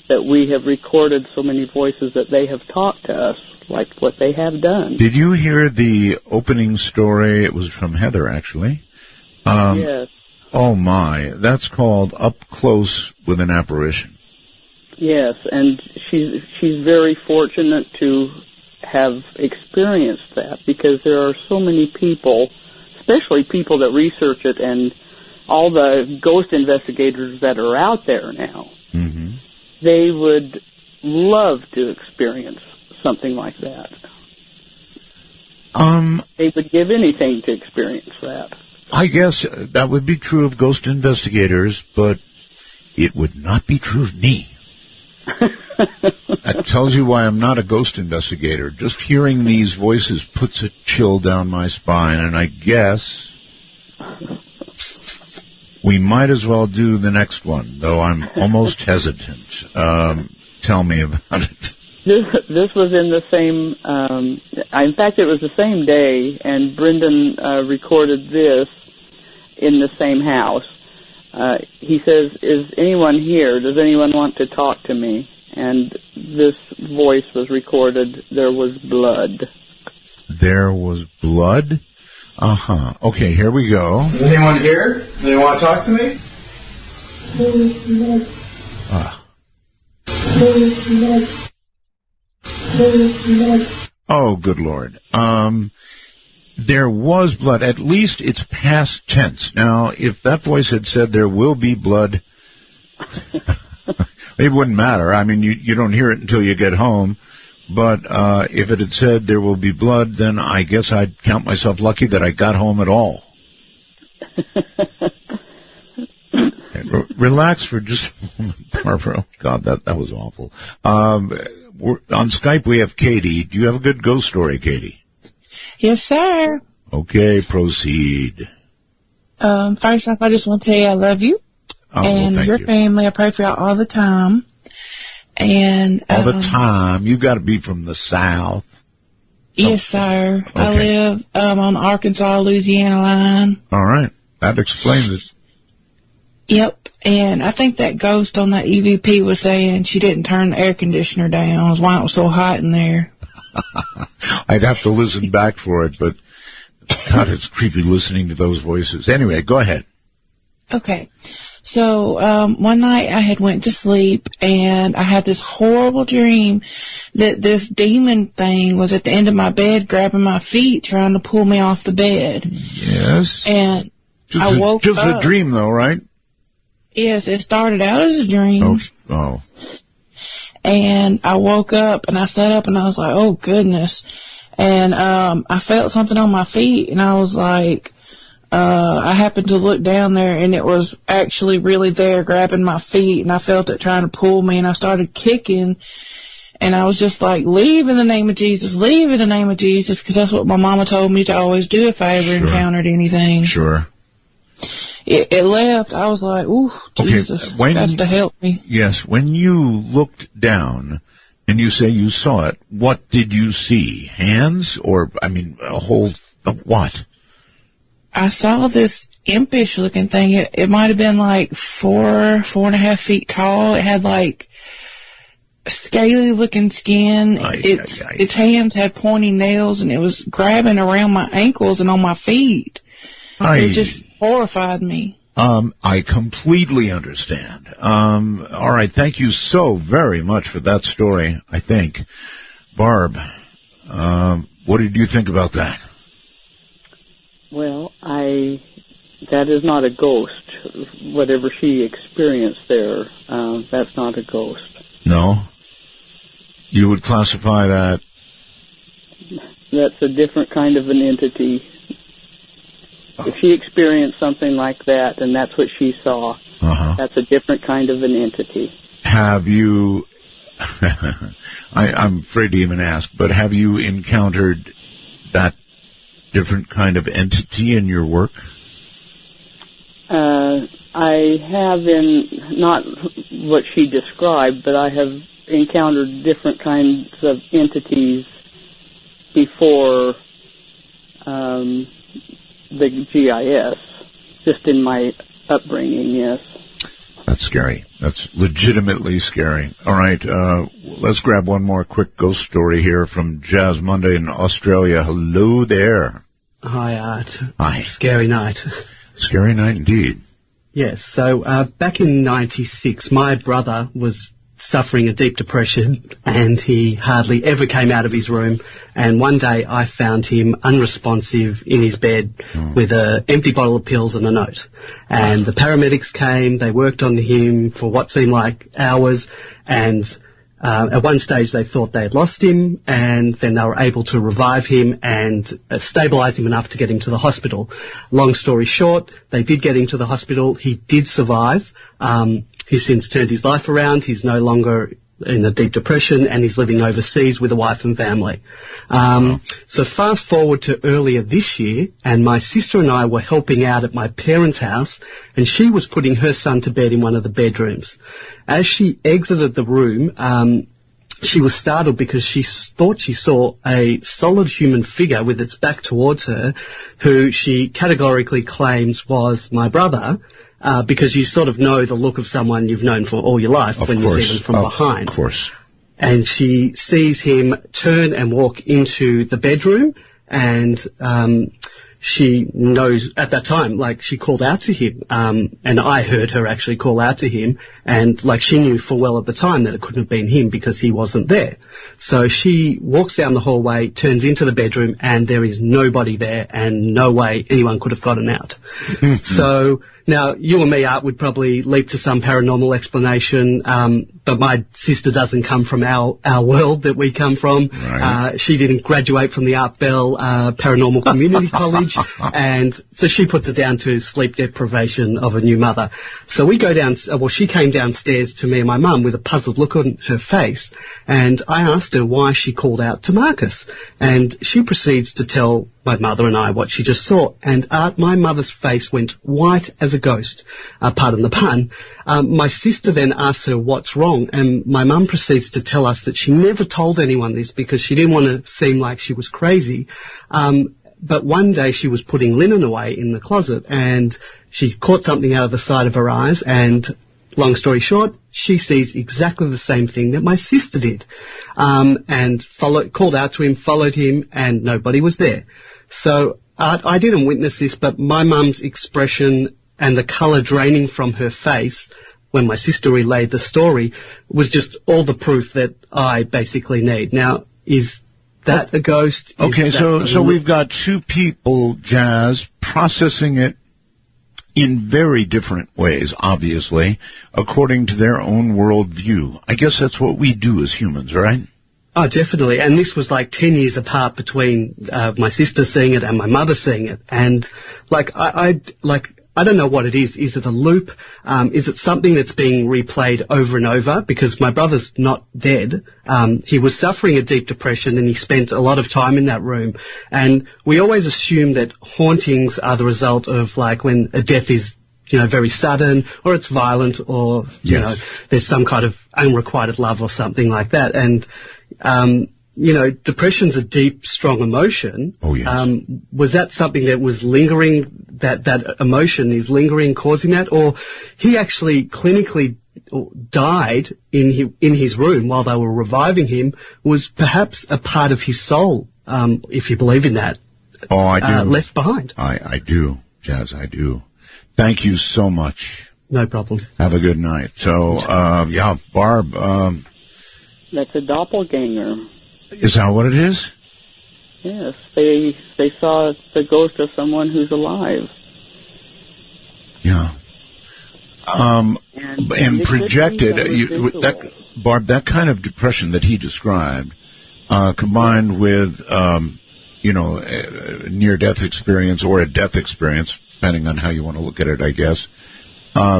that we have recorded so many voices that they have talked to us, like what they have done. Did you hear the opening story? It was from Heather, actually. Yes. Oh, my. That's called Up Close with an Apparition. Yes, and she's very fortunate to have experienced that, because there are so many people, especially people that research it, and all the ghost investigators that are out there now. Mm-hmm. They would love to experience something like that. They would give anything to experience that. I guess that would be true of ghost investigators, but it would not be true of me. That tells you why I'm not a ghost investigator. Just hearing these voices puts a chill down my spine, and I guess we might as well do the next one, though I'm almost hesitant. Tell me about it. This was in the same, in fact, it was the same day, and Brendan recorded this in the same house. He says, "Is anyone here? Does anyone want to talk to me?" And this voice was recorded. There was blood. There was blood? Uh-huh. Okay, here we go. Is anyone here? Does anyone want to talk to me? Oh, good Lord. There was blood. At least it's past tense. Now, if that voice had said there will be blood, it wouldn't matter. I mean, you don't hear it until you get home. But if it had said there will be blood, then I guess I'd count myself lucky that I got home at all. Relax for just a moment, Barbara. Oh, God, that was awful. On Skype, we have Katie. Do you have a good ghost story, Katie? Yes, sir. Okay, proceed. First off, I just want to tell you I love you. And your family. I pray for y'all all the time. And all the time? You got to be from the South. Yes, sir. Okay. I live on the Arkansas-Louisiana line. All right. That explains it. Yep. And I think that ghost on that EVP was saying she didn't turn the air conditioner down. That's why it was so hot in there. I'd have to listen back for it, but God, it's creepy listening to those voices. Anyway, go ahead. Okay. So one night I had went to sleep, and I had this horrible dream that this demon thing was at the end of my bed grabbing my feet, trying to pull me off the bed. Yes. And I woke up. Just a dream, though, right? Yes, it started out as a dream. Oh. And I woke up, and I sat up, and I was like, oh, goodness. And I felt something on my feet, and I was like, I happened to look down there, and it was actually really there grabbing my feet, and I felt it trying to pull me, and I started kicking, and I was just like, leave in the name of Jesus, leave in the name of Jesus, because that's what my mama told me to always do if I ever encountered anything. Sure. It left. I was like, ooh, Jesus, got to help me. Yes, when you looked down and you say you saw it, what did you see? Hands or, a whole, what? I saw this impish-looking thing. It might have been like 4.5 feet tall. It had like scaly-looking skin. Its hands had pointy nails, and it was grabbing around my ankles and on my feet. It just horrified me. I completely understand. All right, thank you so very much for that story, I think. Barb, what did you think about that? Well, that is not a ghost. Whatever she experienced there, that's not a ghost. No? You would classify that? That's a different kind of an entity. If she experienced something like that, and that's what she saw, that's a different kind of an entity. Have you, I'm afraid to even ask, but have you encountered that different kind of entity in your work? I have not what she described, but I have encountered different kinds of entities before the GIS, just in my upbringing, yes. That's scary. That's legitimately scary. All right, let's grab one more quick ghost story here from Jazz Monday in Australia. Hello there. Hi, Art. Hi. Scary night. Scary night indeed. Yes, so back in 96, my brother was suffering a deep depression and he hardly ever came out of his room, and one day I found him unresponsive in his bed with an empty bottle of pills and a note. And the paramedics came, they worked on him for what seemed like hours, and at one stage they thought they had lost him, and then they were able to revive him and stabilise him enough to get him to the hospital. Long story short, they did get him to the hospital. He did survive. He's since turned his life around. He's no longer in a deep depression, and he's living overseas with a wife and family. So fast forward to earlier this year, and my sister and I were helping out at my parents' house, and she was putting her son to bed in one of the bedrooms. As she exited the room, she was startled because she thought she saw a solid human figure with its back towards her, who she categorically claims was my brother, because you sort of know the look of someone you've known for all your life when you see them from behind. Of course. And she sees him turn and walk into the bedroom, and she knows at that time, like, she called out to him, and I heard her actually call out to him, and like, she knew full well at the time that it couldn't have been him because he wasn't there. So she walks down the hallway, turns into the bedroom, and there is nobody there, and no way anyone could have gotten out. So now, you and me, Art, would probably leap to some paranormal explanation, but my sister doesn't come from our world that we come from. Right. She didn't graduate from the Art Bell Paranormal Community College, and so she puts it down to sleep deprivation of a new mother. So we go down, she came downstairs to me and my mum with a puzzled look on her face, and I asked her why she called out to Marcus, and she proceeds to tell my mother and I what she just saw, and my mother's face went white as a ghost, pardon the pun. My sister then asked her what's wrong, and my mum proceeds to tell us that she never told anyone this because she didn't want to seem like she was crazy, but one day she was putting linen away in the closet, and she caught something out of the side of her eyes, and long story short, she sees exactly the same thing that my sister did, and called out to him, followed him, and nobody was there. So I didn't witness this, but my mum's expression and the colour draining from her face when my sister relayed the story was just all the proof that I basically need. Now, is that a ghost? Okay, so we've got two people, Jazz, processing it in very different ways, obviously, according to their own worldview. I guess that's what we do as humans, right? Oh, definitely. And this was like 10 years apart between my sister seeing it and my mother seeing it. And I don't know what it is. Is it a loop? Is it something that's being replayed over and over? Because my brother's not dead. He was suffering a deep depression, and he spent a lot of time in that room. And we always assume that hauntings are the result of, like, when a death is, very sudden, or it's violent, or, there's some kind of unrequited love or something like that. And depression's a deep, strong emotion. Oh, yes. Was that something that was lingering, that emotion is lingering, causing that? Or he actually clinically died in his room while they were reviving him, was perhaps a part of his soul, if you believe in that. Oh, I do. Left behind. I do, Jazz, I do. Thank you so much. No problem. Have a good night. So, Barb. That's a doppelganger. Is that what it is? Yes, they saw the ghost of someone who's alive. Yeah. And projected, Barb, that kind of depression that he described, combined with, near-death experience or a death experience, depending on how you want to look at it, I guess,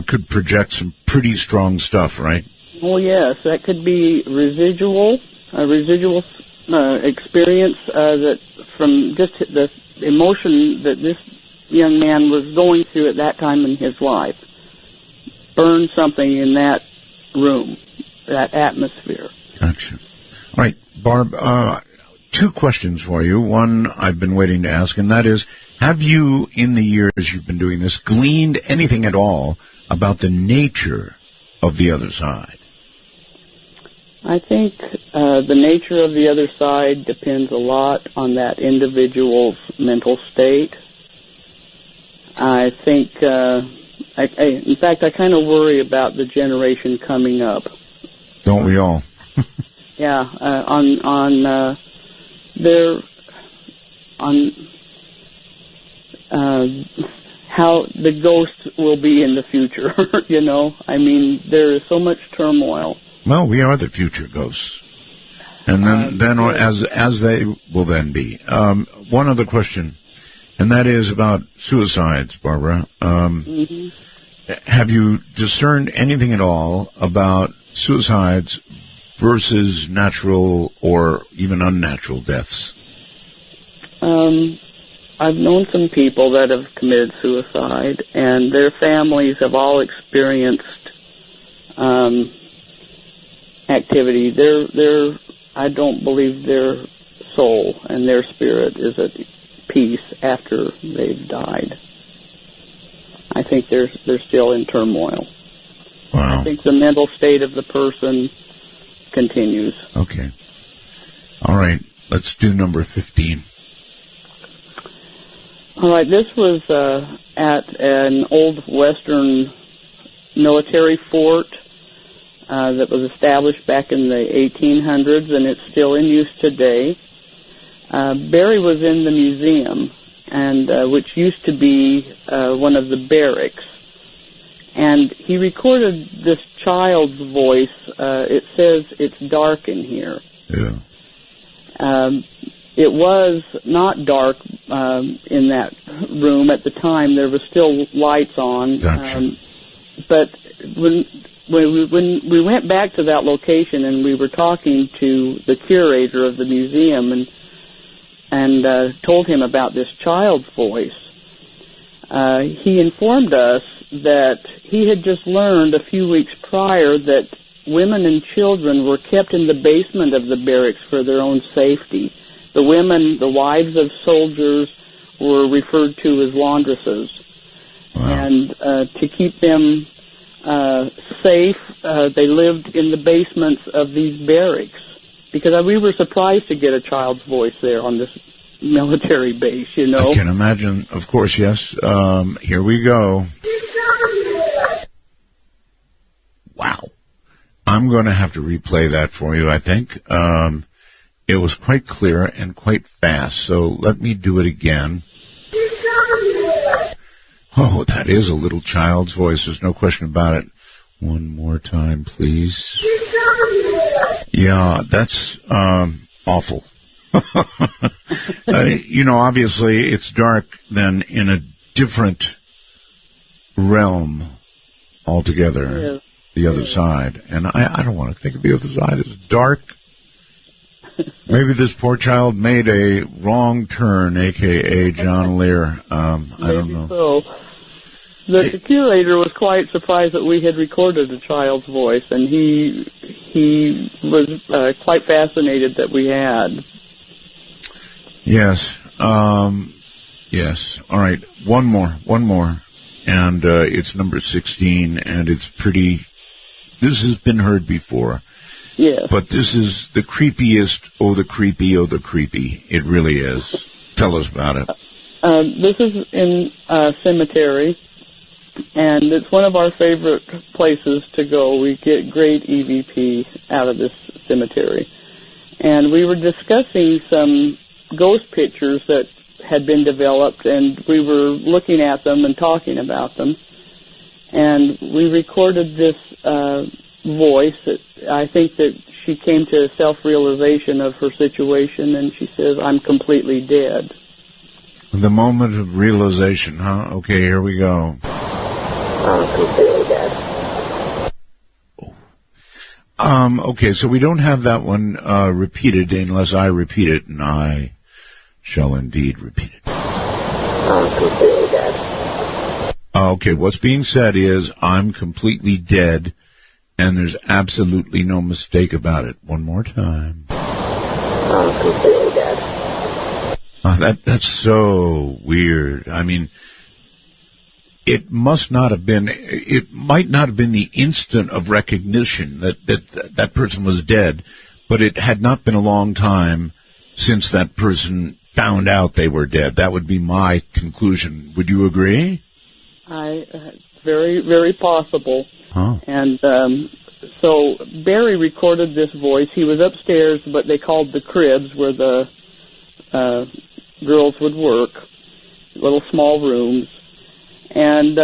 could project some pretty strong stuff, right? Oh, yes, that could be residual experience that from just the emotion that this young man was going through at that time in his life. Burn something in that room, that atmosphere. Gotcha. All right, Barb, two questions for you. One I've been waiting to ask, and that is, have you, in the years you've been doing this, gleaned anything at all about the nature of the other side? I think the nature of the other side depends a lot on that individual's mental state. I think, in fact, I kind of worry about the generation coming up. Don't we all? Yeah, how the ghosts will be in the future. You know, I mean, there is so much turmoil. Well, we are the future ghosts, and then as they will then be. One other question, and that is about suicides, Barbara. Have you discerned anything at all about suicides versus natural or even unnatural deaths? I've known some people that have committed suicide, and their families have all experienced activity. I don't believe their soul and their spirit is at peace after they've died. I think they're still in turmoil. Wow. I think the mental state of the person continues. Okay. All right. Let's do number 15. All right. This was at an old Western military fort that was established back in the 1800s, and it's still in use today. Barry was in the museum, and which used to be one of the barracks. And he recorded this child's voice. It says, "It's dark in here." Yeah. It was not dark in that room at the time. There were still lights on. Gotcha. But when we went back to that location and we were talking to the curator of the museum and told him about this child's voice, he informed us that he had just learned a few weeks prior that women and children were kept in the basement of the barracks for their own safety. The women, the wives of soldiers, were referred to as laundresses. Wow. And to keep them safe, they lived in the basements of these barracks. Because we were surprised to get a child's voice there on this military base, you know. I can imagine, of course, yes. Here we go. Wow. I'm going to have to replay that for you, I think. It was quite clear and quite fast, so let me do it again. Oh, that is a little child's voice. There's no question about it. One more time, please. Yeah, that's awful. You know, obviously it's dark then in a different realm altogether, yes. The other side. And I don't want to think of the other side as dark. Maybe this poor child made a wrong turn, a.k.a. John Lear. I don't know. So. The curator was quite surprised that we had recorded a child's voice, and he was quite fascinated that we had. Yes. Yes. All right. One more. And it's number 16, and it's pretty... This has been heard before. Yes. But this is the creepiest, the creepy. It really is. Tell us about it. This is in a cemetery, and it's one of our favorite places to go. We get great EVP out of this cemetery. And we were discussing some ghost pictures that had been developed, and we were looking at them and talking about them. And we recorded this voice that I think that she came to a self-realization of her situation, and she says, "I'm completely dead." The moment of realization, huh? Okay, here we go. I'm completely dead. Okay, so we don't have that one repeated unless I repeat it, and I shall indeed repeat it. I'm completely dead. Okay, what's being said is, I'm completely dead, and there's absolutely no mistake about it. One more time. I'm completely dead. That's so weird. I mean, it must not have been, it might not have been the instant of recognition that person was dead, but it had not been a long time since that person found out they were dead. That would be my conclusion. Would you agree? Very, very possible. Huh. And so Barry recorded this voice. He was upstairs, but they called the cribs where the girls would work, little small rooms. And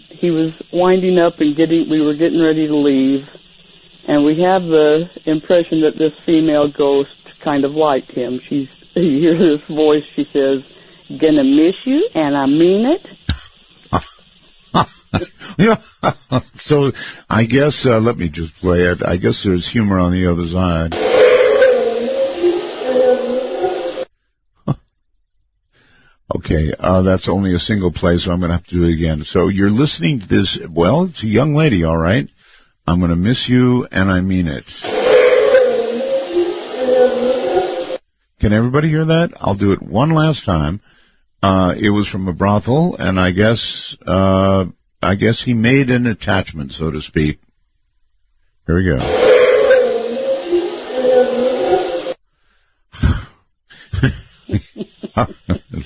he was winding up and we were getting ready to leave. And we have the impression that this female ghost kind of liked him. You hear this voice, she says, "Gonna miss you, and I mean it." Yeah. So I guess, let me just play it. I guess there's humor on the other side. Okay, that's only a single play, so I'm going to have to do it again. So you're listening to this, well, it's a young lady, all right? I'm going to miss you, and I mean it. Can everybody hear that? I'll do it one last time. It was from a brothel, and I guess he made an attachment, so to speak. Here we go.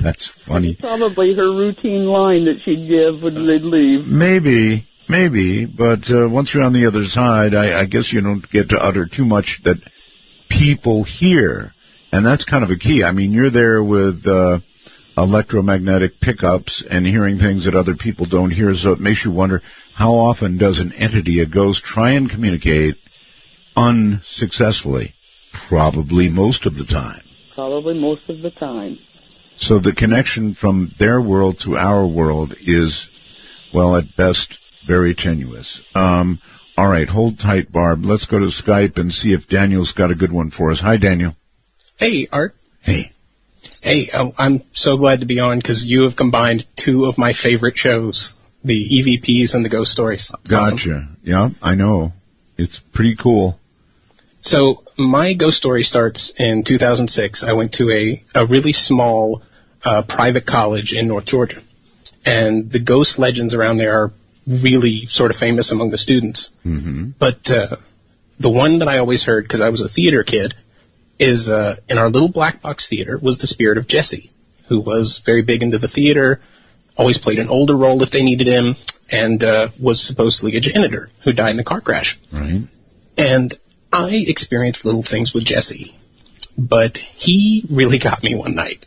That's funny. Probably her routine line that she'd give when they'd leave. Maybe, but once you're on the other side, I guess you don't get to utter too much that people hear, and that's kind of a key. I mean, you're there with electromagnetic pickups and hearing things that other people don't hear, so it makes you wonder, how often does an entity, a ghost, try and communicate unsuccessfully? Probably most of the time. So the connection from their world to our world is, well, at best, very tenuous. All right, hold tight, Barb. Let's go to Skype and see if Daniel's got a good one for us. Hi, Daniel. Hey, Art. Hey. Hey, I'm so glad to be on because you have combined two of my favorite shows, the EVPs and the Ghost Stories. Gotcha. Awesome. Yeah, I know. It's pretty cool. So my ghost story starts in 2006. I went to a really small private college in North Georgia. And the ghost legends around there are really sort of famous among the students. Mm-hmm. But the one that I always heard, because I was a theater kid, is in our little black box theater was the spirit of Jesse, who was very big into the theater, always played an older role if they needed him, and was supposedly a janitor who died in a car crash. Right. And I experienced little things with Jesse, but he really got me one night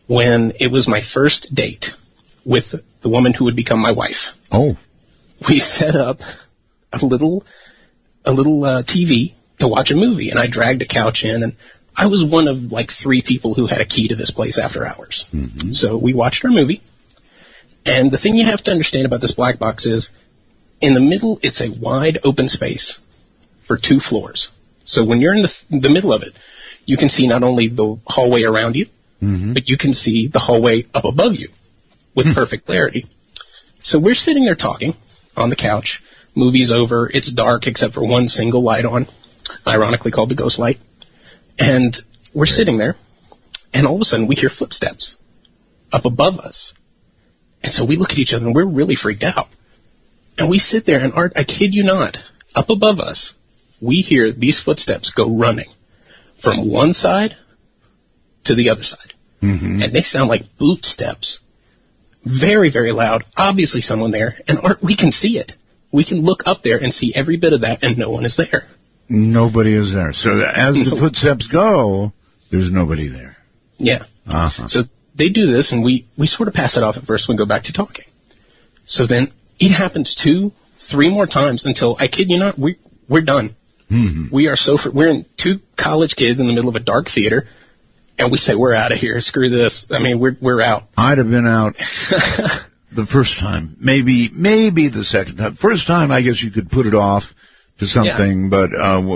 when it was my first date with the woman who would become my wife. Oh. We set up a little TV to watch a movie, and I dragged a couch in, and I was one of like 3 people who had a key to this place after hours. Mm-hmm. So we watched our movie, and the thing you have to understand about this black box is, in the middle, it's a wide open space for 2 floors. So when you're in the middle of it, you can see not only the hallway around you, mm-hmm. but you can see the hallway up above you with perfect clarity. So we're sitting there talking on the couch. Movie's over. It's dark except for one single light on, ironically called the ghost light. And we're sitting there, and all of a sudden we hear footsteps up above us. And so we look at each other, and we're really freaked out. And we sit there, and Art, I kid you not, up above us, we hear these footsteps go running from one side to the other side. Mm-hmm. And they sound like boot steps. Very, very loud. Obviously someone there. And Art, we can see it. We can look up there and see every bit of that, and no one is there. Nobody is there. So as the footsteps go, there's nobody there. Yeah. Uh-huh. So they do this, and we sort of pass it off at first and we go back to talking. So then it happens 2, 3 more times until, I kid you not, we're done. Mm-hmm. We are we're in 2 college kids in the middle of a dark theater, and we say, we're out of here. Screw this. I mean, we're out. I'd have been out the first time. Maybe the second time. First time, I guess you could put it off to something, but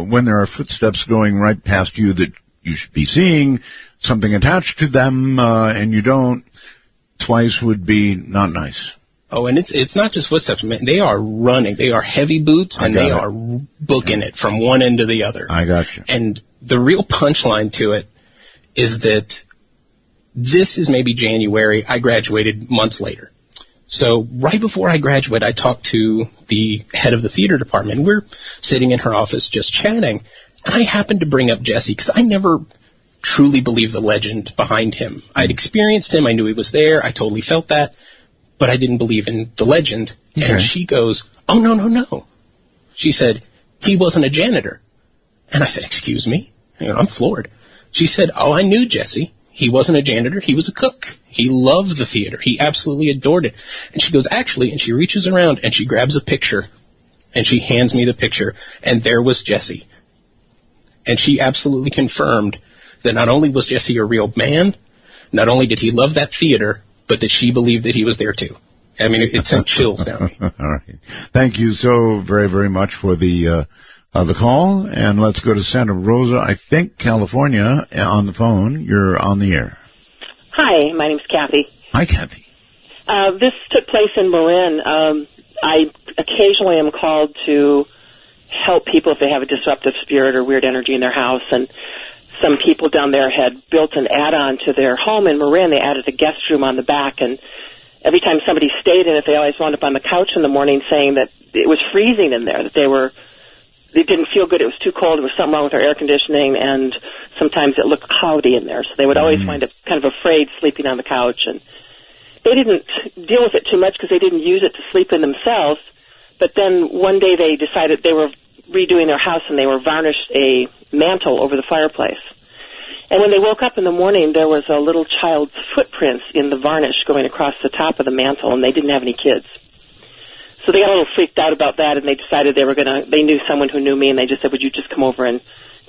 when there are footsteps going right past you that you should be seeing, something attached to them, and you don't, twice would be not nice. Oh, and it's not just footsteps, man. They are running. They are heavy boots, and they are booking it from one end to the other. I got you. And the real punchline to it is that this is maybe January. I graduated months later. So right before I graduated, I talked to the head of the theater department. We're sitting in her office just chatting, and I happened to bring up Jesse because I never truly believed the legend behind him. I'd experienced him. I knew he was there. I totally felt that, but I didn't believe in the legend. Okay. And she goes, "Oh, no. She said, "He wasn't a janitor." And I said, "Excuse me?" I'm floored. She said, "Oh, I knew Jesse. He wasn't a janitor. He was a cook. He loved the theater. He absolutely adored it." And she goes, "Actually," and she reaches around and she grabs a picture and she hands me the picture, and there was Jesse. And she absolutely confirmed that not only was Jesse a real man, not only did he love that theater, but that she believed that he was there too. I mean, it sent chills down me. All right. Thank you so very, very much for the call, and let's go to Santa Rosa, I think, California, on the phone. You're on the air. Hi, my name's Kathy. Hi, Kathy. This took place in Marin. I occasionally am called to help people if they have a disruptive spirit or weird energy in their house, and some people down there had built an add-on to their home in Marin. They added a guest room on the back, and every time somebody stayed in it, they always wound up on the couch in the morning saying that it was freezing in there, that they didn't feel good. It was too cold. There was something wrong with their air conditioning, and sometimes it looked cloudy in there. So they would always wind up kind of afraid sleeping on the couch. And they didn't deal with it too much because they didn't use it to sleep in themselves. But then one day they decided they were redoing their house, and they were varnished a mantle over the fireplace. And when they woke up in the morning, there was a little child's footprints in the varnish going across the top of the mantle, and they didn't have any kids. So they got a little freaked out about that, and they decided they knew someone who knew me, and they just said, "Would you just come over and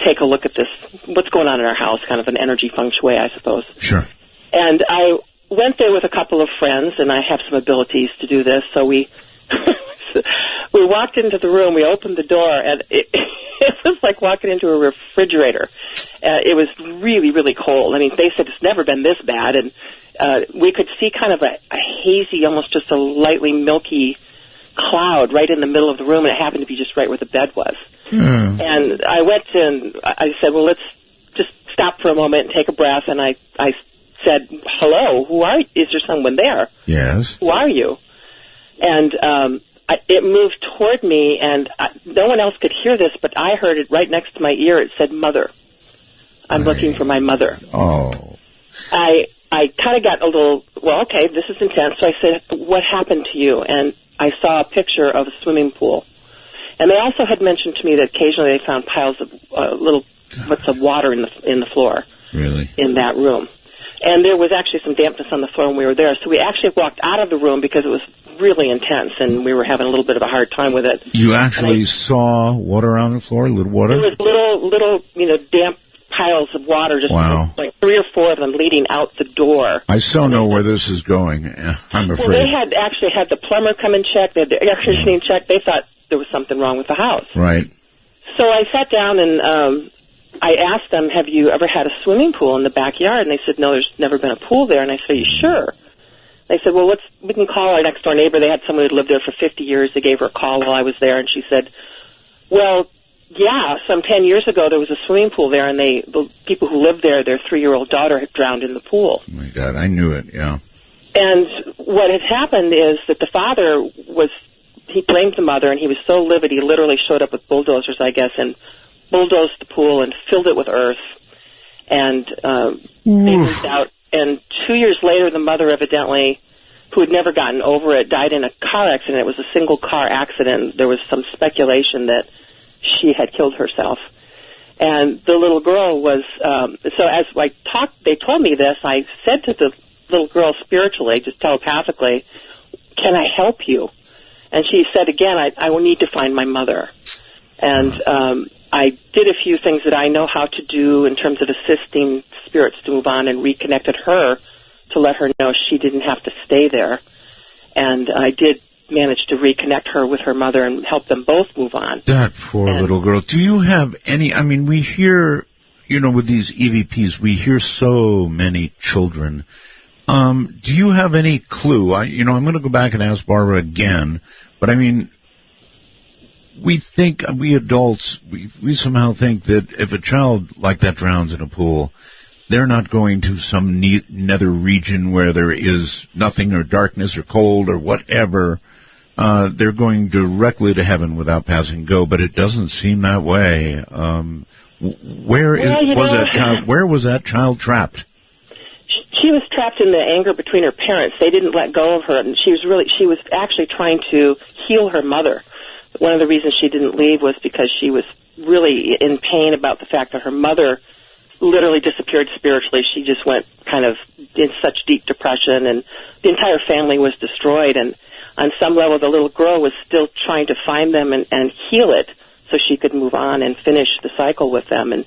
take a look at this, what's going on in our house," kind of an energy feng shui, I suppose. Sure. And I went there with a couple of friends, and I have some abilities to do this, so we walked into the room, we opened the door, and it was like walking into a refrigerator. It was really, really cold. I mean, they said it's never been this bad, and we could see kind of a hazy, almost just a lightly milky cloud right in the middle of the room, and it happened to be just right where the bed was. And I went and I said, "Well, let's just stop for a moment and take a breath." And I said, "Hello, who are you? Is there someone there?" "Yes." "Who are you?" And it moved toward me, and no one else could hear this, but I heard it right next to my ear. It said, "Mother. I'm looking for my mother." Oh. I kind of got a little, well, okay, this is intense. So I said, "What happened to you?" And I saw a picture of a swimming pool. And they also had mentioned to me that occasionally they found piles of little bits of water in the floor. Really? In that room. And there was actually some dampness on the floor when we were there. So we actually walked out of the room because it was really intense, and we were having a little bit of a hard time with it. You actually saw water on the floor, little water? There was little, damp piles of water, just like 3 or 4 of them leading out the door. I so know where this is going. I'm afraid. Well, they had actually had the plumber come and check. They had the air conditioning checked. They thought there was something wrong with the house. Right. So I sat down and I asked them, "Have you ever had a swimming pool in the backyard?" And they said, "No, there's never been a pool there." And I said, "Are you sure?" They said, "Well, we can call our next door neighbor." They had someone who lived there for 50 years. They gave her a call while I was there, and she said, "Well, yeah, some 10 years ago there was a swimming pool there, and the people who lived there, their 3-year-old daughter had drowned in the pool." Oh my God, I knew it, yeah. And what had happened is that the father he blamed the mother, and he was so livid he literally showed up with bulldozers, I guess, and bulldozed the pool and filled it with earth. And they moved out. And 2 years later, the mother evidently, who had never gotten over it, died in a car accident. It was a single car accident. There was some speculation that she had killed herself. And the little girl was, so as they told me this, I said to the little girl spiritually, just telepathically, "Can I help you?" And she said again, I will need to find my mother. And I did a few things that I know how to do in terms of assisting spirits to move on, and reconnected her to let her know she didn't have to stay there. And I did manage to reconnect her with her mother and help them both move on. That poor little girl. Do you have any, I mean, we hear, with these EVPs, we hear so many children. Do you have any clue? I'm going to go back and ask Barbara again, but I mean, we adults, we somehow think that if a child like that drowns in a pool, they're not going to some nether region where there is nothing or darkness or cold or whatever. They're going directly to heaven without passing go, but it doesn't seem that way. Where was that child trapped? She was trapped in the anger between her parents. They didn't let go of her, and she was actually trying to heal her mother. One of the reasons she didn't leave was because she was really in pain about the fact that her mother literally disappeared spiritually. She just went kind of in such deep depression, and the entire family was destroyed. And on some level, the little girl was still trying to find them and heal it so she could move on and finish the cycle with them. And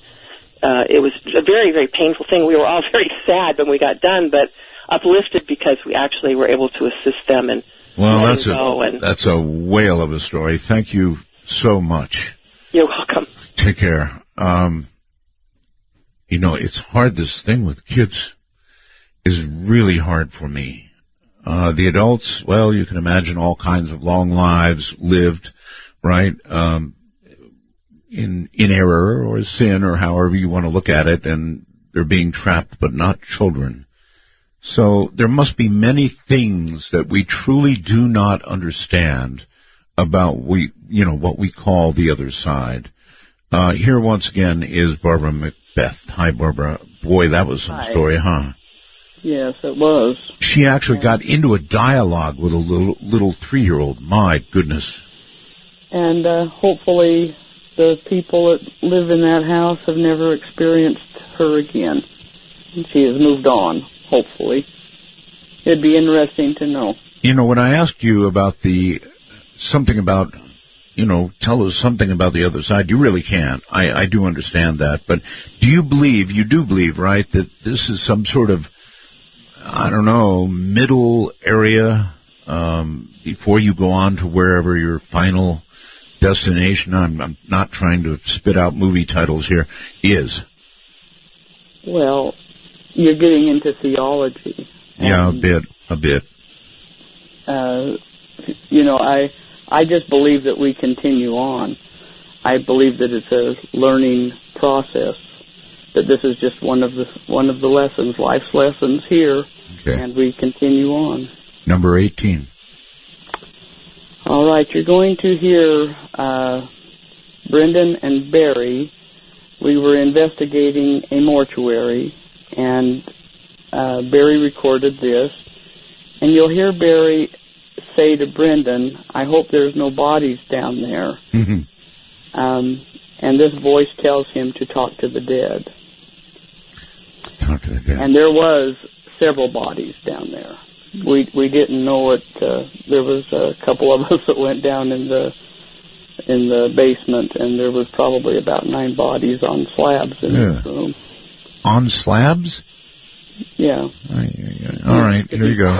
it was a very, very painful thing. We were all very sad when we got done, but uplifted because we actually were able to assist them. And that's a whale of a story. Thank you so much. You're welcome. Take care. It's hard. This thing with kids is really hard for me. The adults, well, you can imagine all kinds of long lives lived, right? In error or sin or however you want to look at it, and they're being trapped, but not children. So there must be many things that we truly do not understand about what we call the other side. Here once again is Barbara McBeath. Hi, Barbara. Boy, that was some story, huh? Yes, it was. She actually got into a dialogue with a little 3-year-old. My goodness. And hopefully the people that live in that house have never experienced her again. She has moved on, hopefully. It'd be interesting to know. When I asked you about tell us something about the other side, you really can't. I do understand that. But you do believe, right, that this is some sort of, middle area before you go on to wherever your final destination, I'm not trying to spit out movie titles here, is? Well, you're getting into theology. Yeah, a bit. I just believe that we continue on. I believe that it's a learning process, that this is just one of the lessons, life's lessons here, and we continue on. Number 18. All right, you're going to hear Brendan and Barry. We were investigating a mortuary, and Barry recorded this. And you'll hear Barry say to Brendan, I hope there's no bodies down there. Mm-hmm. And this voice tells him to talk to the dead. Talk to the dead. And there was several bodies down there. We didn't know it. There was a couple of us that went down in the basement, and there was probably about 9 bodies on slabs in this room. On slabs? Yeah. All right, here you go.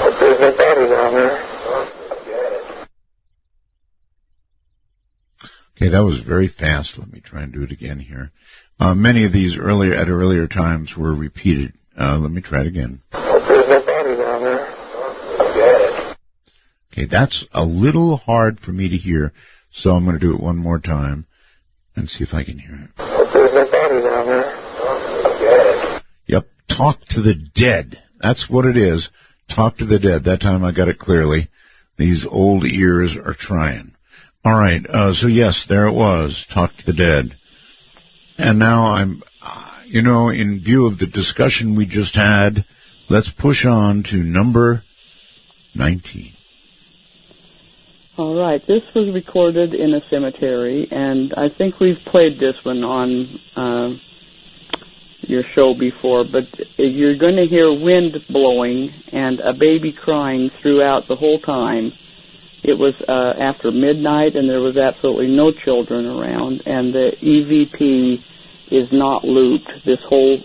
Okay, that was very fast. Let me try and do it again here. Many of these earlier times were repeated. Let me try it again. Okay, that's a little hard for me to hear, so I'm going to do it one more time and see if I can hear it. Yep, talk to the dead. That's what it is. Talk to the dead. That time I got it clearly. These old ears are trying. All right, so yes, there it was. Talk to the dead. And now I'm, in view of the discussion we just had, let's push on to number 19. All right, this was recorded in a cemetery, and I think we've played this one on your show before, but you're going to hear wind blowing and a baby crying throughout the whole time. It was after midnight, and there was absolutely no children around, and the EVP is not looped. This whole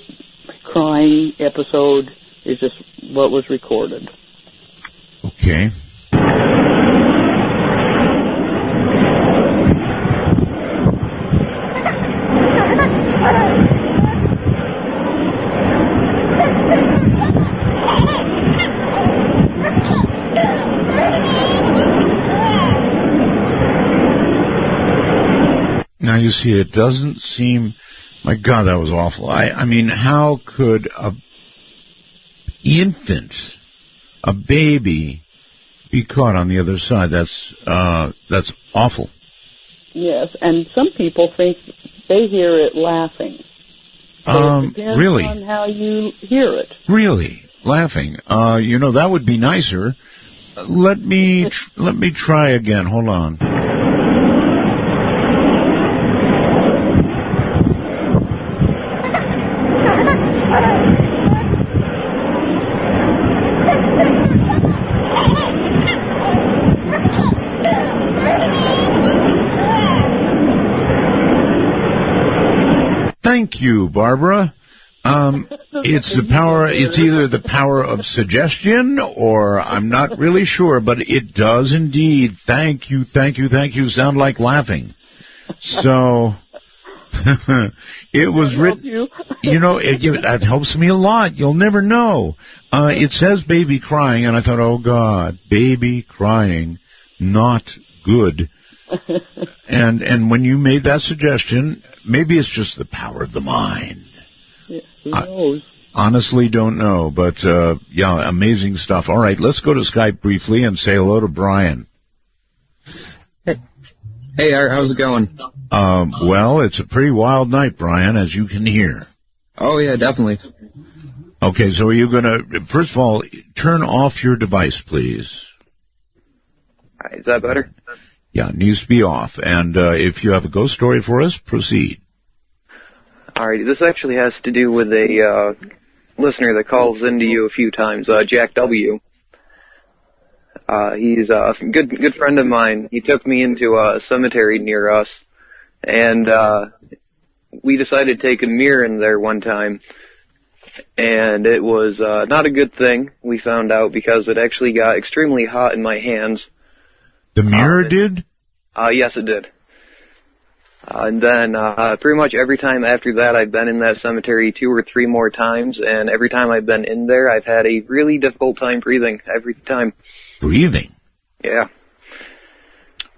crying episode is just what was recorded. Okay. Now, you see, it doesn't seem My God, that was awful. I mean, how could a infant, a baby, be caught on the other side? That's awful. Yes, and some people think they hear it laughing. So it depends really? on how you hear it. Really? Laughing? That would be nicer. Let me try again. Hold on. Thank you, Barbara. It's either the power of suggestion, or I'm not really sure, but it does indeed. Thank you, sound like laughing. So, it was written, that helps me a lot. You'll never know. It says baby crying, and I thought, oh God, baby crying, not good. And when you made that suggestion, maybe it's just the power of the mind. Yeah, who knows? Honestly don't know, but amazing stuff. All right, let's go to Skype briefly and say hello to Brian. Hey, Art, how's it going? Well, it's a pretty wild night, Brian, as you can hear. Oh, yeah, definitely. Okay, so are you going to, first of all, turn off your device, please? All right, is that better? Yeah, it needs to be off. And if you have a ghost story for us, proceed. All right, this actually has to do with a listener that calls into you a few times, Jack W. He's a good friend of mine. He took me into a cemetery near us, and we decided to take a mirror in there one time. And it was not a good thing, we found out, because it actually got extremely hot in my hands. The mirror did? Yes, it did. And then pretty much every time after that, I've been in that cemetery 2 or 3 more times, and every time I've been in there, I've had a really difficult time breathing, every time. Breathing? Yeah.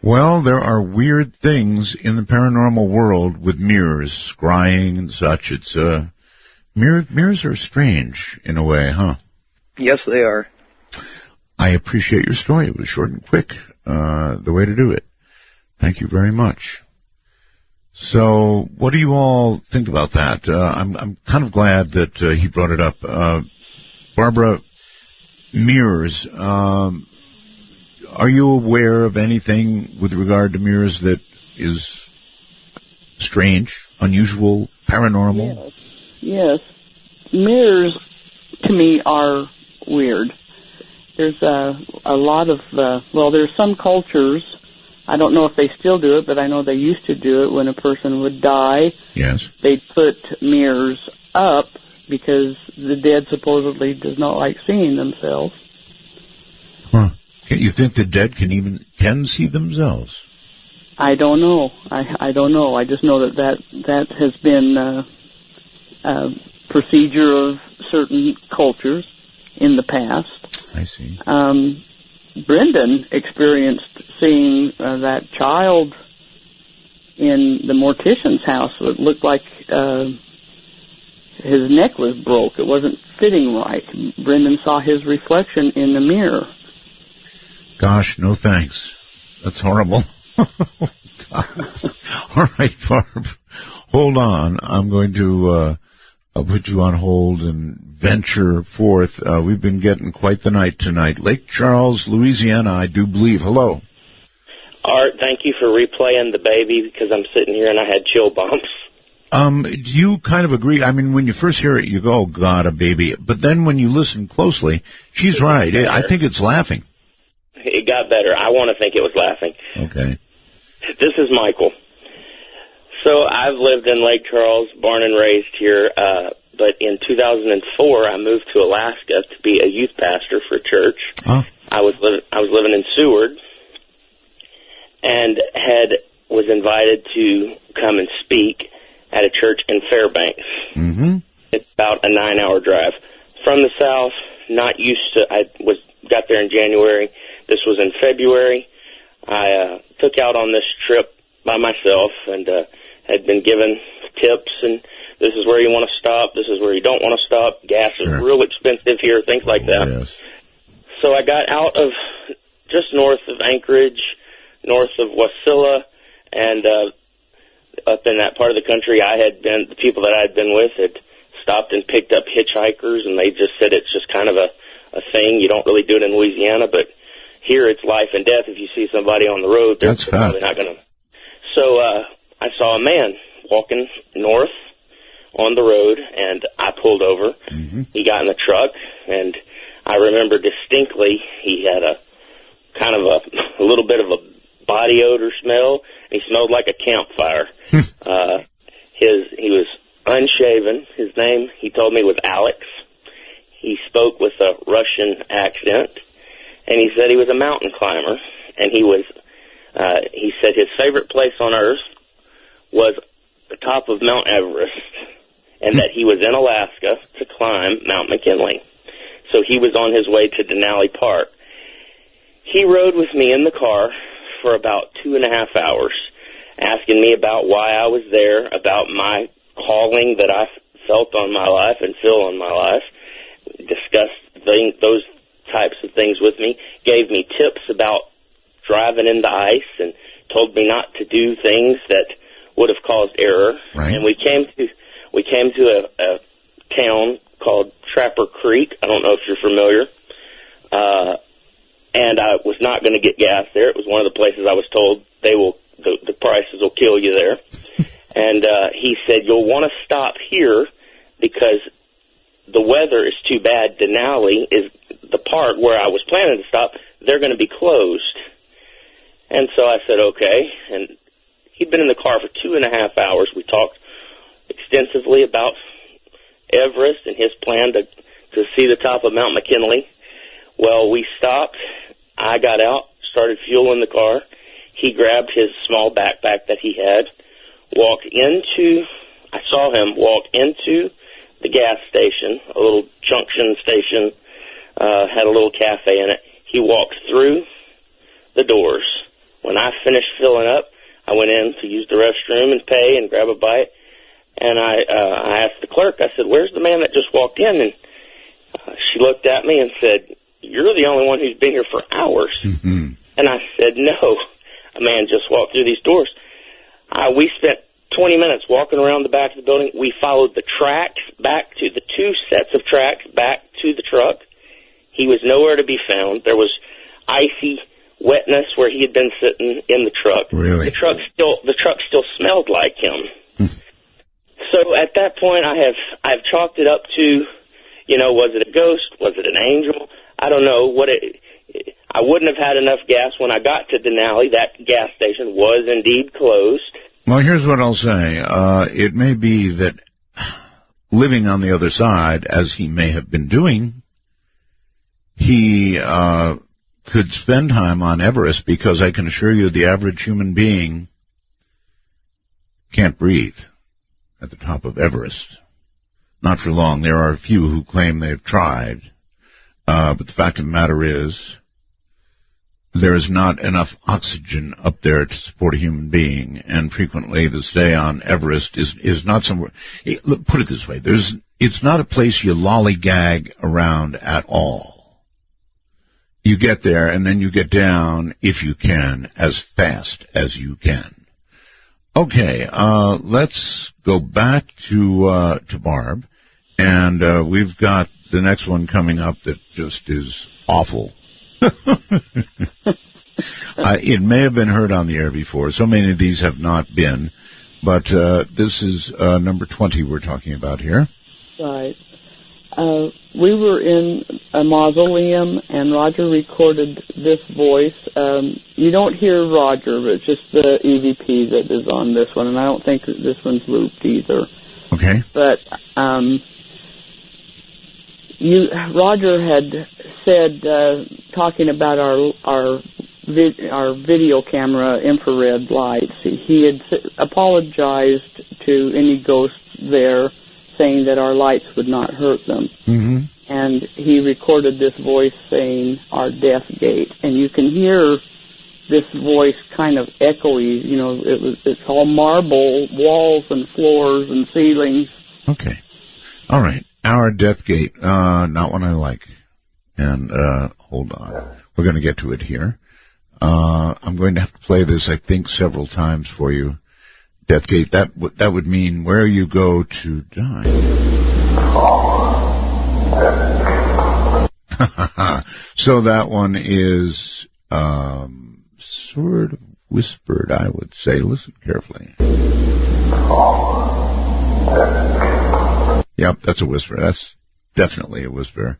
Well, there are weird things in the paranormal world with mirrors, scrying and such. It's mirrors are strange in a way, huh? Yes, they are. I appreciate your story. It was short and quick, the way to do it. Thank you very much. So, what do you all think about that? I'm kind of glad that he brought it up. Barbara, mirrors. Are you aware of anything with regard to mirrors that is strange, unusual, paranormal? Yes. Mirrors, to me, are weird. There's a lot of, there's some cultures, I don't know if they still do it, but I know they used to do it when a person would die. Yes. They'd put mirrors up because the dead supposedly does not like seeing themselves. Huh. You think the dead can see themselves? I don't know. I don't know. I just know that has been a procedure of certain cultures in the past. I see. Brendan experienced seeing that child in the mortician's house. It looked like his neck was broke. It wasn't fitting right. Brendan saw his reflection in the mirror. Gosh, no thanks. That's horrible. All right, Barb. Hold on. I'm going to I'll put you on hold and venture forth. We've been getting quite the night tonight. Lake Charles, Louisiana, I do believe. Hello. Art, thank you for replaying the baby, because I'm sitting here and I had chill bumps. Do you kind of agree? I mean, when you first hear it, you go, oh, God, a baby. But then when you listen closely, she's right. I think it's laughing. It got better. I want to think it was laughing. Okay. This is Michael. So I've lived in Lake Charles, born and raised here, but in 2004 I moved to Alaska to be a youth pastor for a church. Oh. I was living in Seward, and was invited to come and speak at a church in Fairbanks. Mm-hmm. It's about a 9-hour drive from the south. Not used to. Got there in January. This was in February. I took out on this trip by myself and had been given tips and this is where you want to stop, this is where you don't want to stop, gas is real expensive here, things like that. Yes. So I got out of just north of Anchorage, north of Wasilla, and up in that part of the country the people that I had been with had stopped and picked up hitchhikers, and they just said it's just kind of a thing. You don't really do it in Louisiana, but here it's life and death. If you see somebody on the road, they're probably not going to. So I saw a man walking north on the road, and I pulled over. Mm-hmm. He got in the truck, and I remember distinctly he had a kind of a little bit of a body odor smell. He smelled like a campfire. He was unshaven. His name, he told me, was Alex. He spoke with a Russian accent, and he said he was a mountain climber, and he said his favorite place on earth was the top of Mount Everest, and that he was in Alaska to climb Mount McKinley. So he was on his way to Denali Park. He rode with me in the car for about 2.5 hours, asking me about why I was there, about my calling that I felt on my life and feel on my life, discussed those types of things with me, gave me tips about driving in the ice, and told me not to do things that would have caused error. Right. And we came to a town called Trapper Creek. I don't know if you're familiar. And I was not going to get gas there. It was one of the places I was told the prices will kill you there. And he said, you'll want to stop here because the weather is too bad. Denali is the part where I was planning to stop. They're going to be closed. And so I said, okay. And he'd been in the car for 2.5 hours. We talked extensively about Everest and his plan to see the top of Mount McKinley. Well, we stopped. I got out, started fueling the car. He grabbed his small backpack that he had, I saw him walk into the gas station, a little junction station, had a little cafe in it. He walked through the doors. When I finished filling up, I went in to use the restroom and pay and grab a bite. And I asked the clerk, I said, where's the man that just walked in? And she looked at me and said, you're the only one who's been here for hours. Mm-hmm. And I said, no, a man just walked through these doors. We spent 20 minutes walking around the back of the building. We followed the tracks back to the 2 sets of tracks back to the truck. He was nowhere to be found. There was icy wetness where he had been sitting in the truck. Really? The truck still smelled like him. So at that point, I've chalked it up to, was it a ghost? Was it an angel? I don't know I wouldn't have had enough gas when I got to Denali. That gas station was indeed closed. Well, here's what I'll say. It may be that living on the other side, as he may have been doing, he could spend time on Everest, because I can assure you the average human being can't breathe at the top of Everest. Not for long. There are a few who claim they've tried. But the fact of the matter is, there is not enough oxygen up there to support a human being, and frequently the stay on Everest is not somewhere. Put it this way: it's not a place you lollygag around at all. You get there, and then you get down, if you can, as fast as you can. Okay, let's go back to Barb, and we've got the next one coming up that just is awful. It may have been heard on the air before. So many of these have not been, but this is number 20 we're talking about here. Right. We were in a mausoleum, and Roger recorded this voice. You don't hear Roger, but it's just the EVP that is on this one, and I don't think that this one's looped either. Okay. But Roger had said, talking about our video camera infrared lights, he had apologized to any ghosts there, saying that our lights would not hurt them. Mm-hmm. And he recorded this voice saying our death gate. And you can hear this voice kind of echoey. It's all marble walls and floors and ceilings. Okay. All right. Our Death Gate. Not one I like. And, hold on. We're going to get to it here. I'm going to have to play this, I think, several times for you. Death Gate. That would mean where you go to die. So that one is, sort of whispered, I would say. Listen carefully. Yep, that's a whisper. That's definitely a whisper.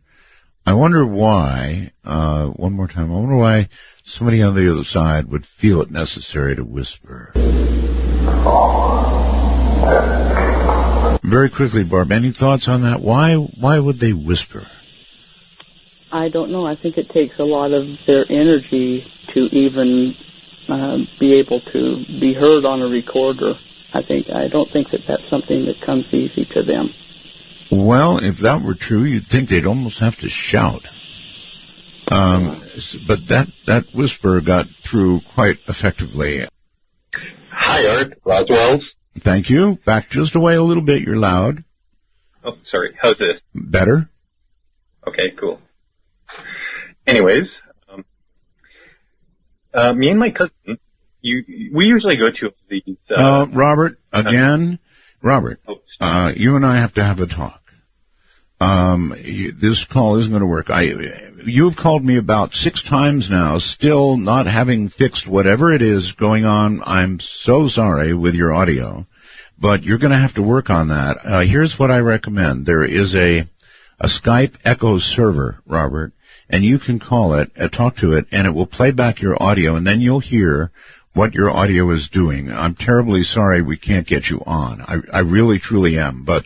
I wonder why, one more time, I wonder why somebody on the other side would feel it necessary to whisper. Very quickly, Barb, any thoughts on that? Why would they whisper? I don't know. I think it takes a lot of their energy to even be able to be heard on a recorder. I don't think that that's something that comes easy to them. Well, if that were true, you'd think they'd almost have to shout. But that whisper got through quite effectively. Hi, Art. Roswell's. Thank you. Back just away a little bit. You're loud. Oh, sorry. How's this? Better. Okay, cool. Anyways, me and my cousin, we usually go to these... Robert, again. Robert, you and I have to have a talk. This call isn't going to work. You've called me about 6 times now, still not having fixed whatever it is going on. I'm so sorry with your audio, but you're going to have to work on that. Here's what I recommend. There is a Skype Echo server, Robert, and you can call it, talk to it, and it will play back your audio, and then you'll hear what your audio is doing. I'm terribly sorry we can't get you on. I really, truly am. But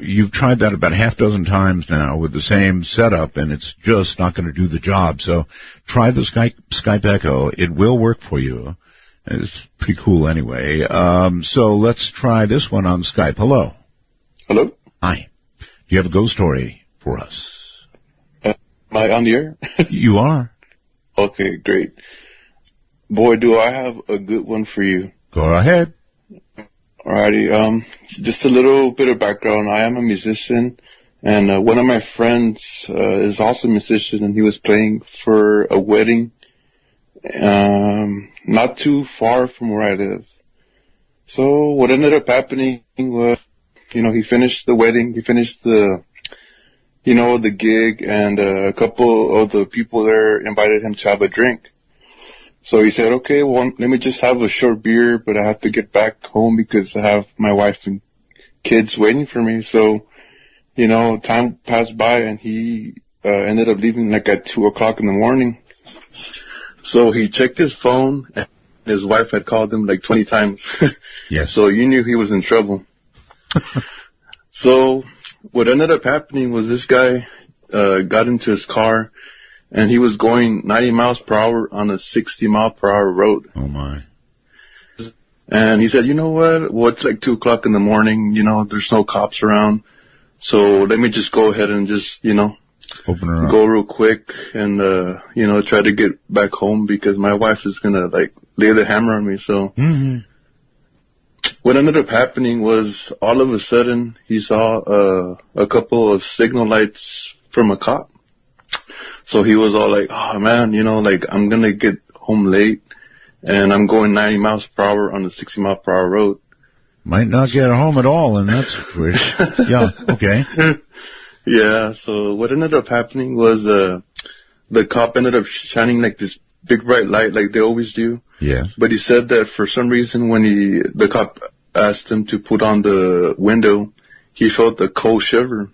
you've tried that about half dozen times now with the same setup, and it's just not going to do the job. So try the Skype Echo. It will work for you. It's pretty cool anyway. So let's try this one on Skype. Hello. Hello. Hi. Do you have a ghost story for us? Am I on the air? You are. Okay, great. Boy, do I have a good one for you. Go ahead. Alrighty, just a little bit of background. I am a musician, and one of my friends is also a musician, and he was playing for a wedding not too far from where I live. So what ended up happening was, he finished the wedding, he finished the gig, and a couple of the people there invited him to have a drink. So he said, okay, well, let me just have a short beer, but I have to get back home because I have my wife and kids waiting for me. So, time passed by, and he ended up leaving like at 2 o'clock in the morning. So he checked his phone, and his wife had called him like 20 times. Yes. So you knew he was in trouble. So what ended up happening was this guy got into his car, and he was going 90 miles per hour on a 60-mile-per-hour road. Oh, my. And he said, you know what? Well, it's like 2 o'clock in the morning. There's no cops around. So let me just go ahead and just, open her up. Go real quick and, try to get back home because my wife is going to, lay the hammer on me. So what ended up happening was all of a sudden he saw a couple of signal lights from a cop. So he was all like, oh, man, I'm going to get home late, and I'm going 90 miles per hour on the 60-mile-per-hour road. Might not get home at all in that situation. Yeah, okay. Yeah, so what ended up happening was the cop ended up shining like this big bright light like they always do. Yeah. But he said that for some reason when the cop asked him to put on the window, he felt a cold shiver.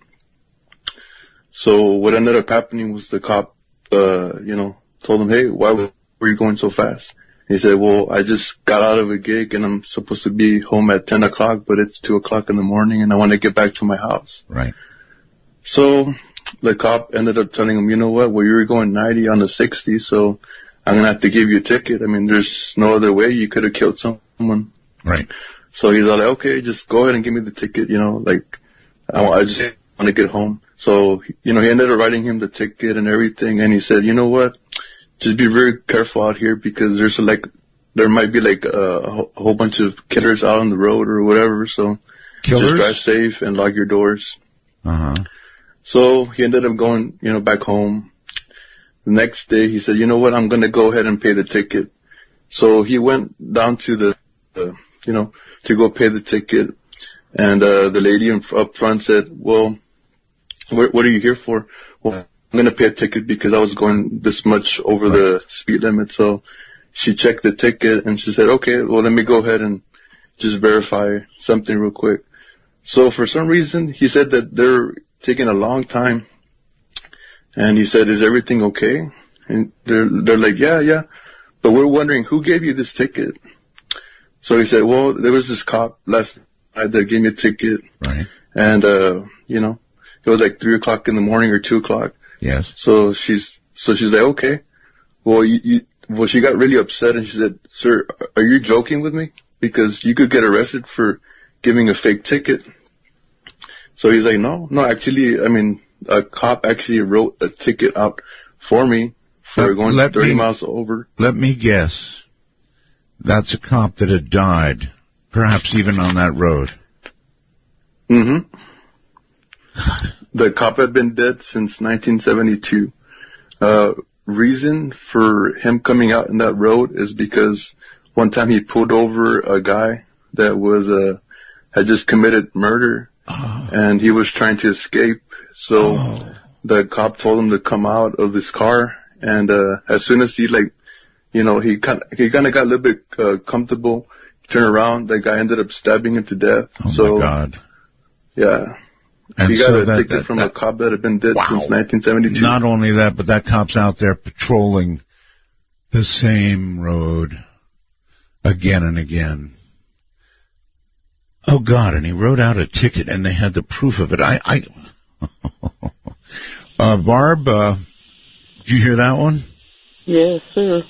So what ended up happening was the cop, told him, hey, why were you going so fast? He said, well, I just got out of a gig and I'm supposed to be home at 10 o'clock, but it's 2 o'clock in the morning and I want to get back to my house. Right. So the cop ended up telling him, you know what, well, you were going 90 on the 60, so I'm going to have to give you a ticket. I mean, there's no other way. You could have killed someone. Right. So he's all like, okay, just go ahead and give me the ticket, I just want to get home. So, he ended up writing him the ticket and everything, and he said, you know what, just be very careful out here because there might be a whole bunch of killers out on the road or whatever, so Killers? Just drive safe and lock your doors. Uh-huh. So he ended up going, back home. The next day, he said, you know what, I'm going to go ahead and pay the ticket. So he went down to to go pay the ticket. And the lady up front said, well, what are you here for? Well, I'm going to pay a ticket because I was going this much over the speed limit. So she checked the ticket and she said, okay, well, let me go ahead and just verify something real quick. So for some reason, he said that they're taking a long time. And he said, is everything okay? And they're like, yeah. But we're wondering, who gave you this ticket? So he said, well, there was this cop last night that gave me a ticket. Right. And, it was like 3 o'clock in the morning or 2 o'clock. Yes. So she's like, okay. Well, she got really upset and she said, sir, are you joking with me? Because you could get arrested for giving a fake ticket. So he's like, no, actually, a cop actually wrote a ticket out for me for going 30 miles over. Let me guess. That's a cop that had died, perhaps even on that road. Mm-hmm. The cop had been dead since 1972. Reason for him coming out in that road is because one time he pulled over a guy that was had just committed murder, and he was trying to escape. So the cop told him to come out of this car, and as soon as he he kind of got a little bit comfortable, turned around, the guy ended up stabbing him to death. Oh my God! Yeah. And he got a ticket from a cop that had been dead since 1972. Not only that, but that cop's out there patrolling the same road again and again. Oh, God, and he wrote out a ticket, and they had the proof of it. Barb, did you hear that one? Yes, sir.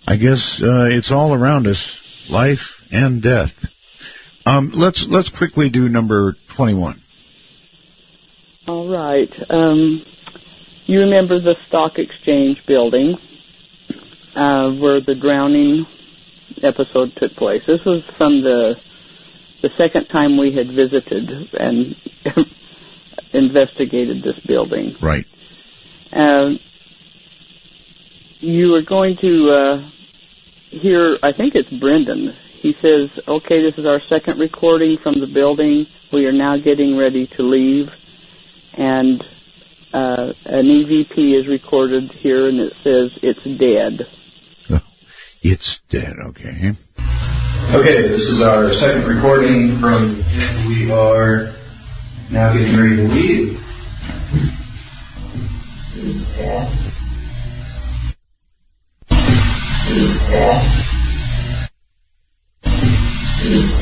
I guess it's all around us, life and death. Let's quickly do number 21. All right. You remember the Stock Exchange building where the drowning episode took place. This was from the second time we had visited and investigated this building. Right. You were going to hear, I think it's Brendan. He says, okay, this is our second recording from the building. We are now getting ready to leave. And an EVP is recorded here, and it says it's dead. It's dead, okay. Okay, this is our second recording from, we are now getting ready to leave. It's dead. It's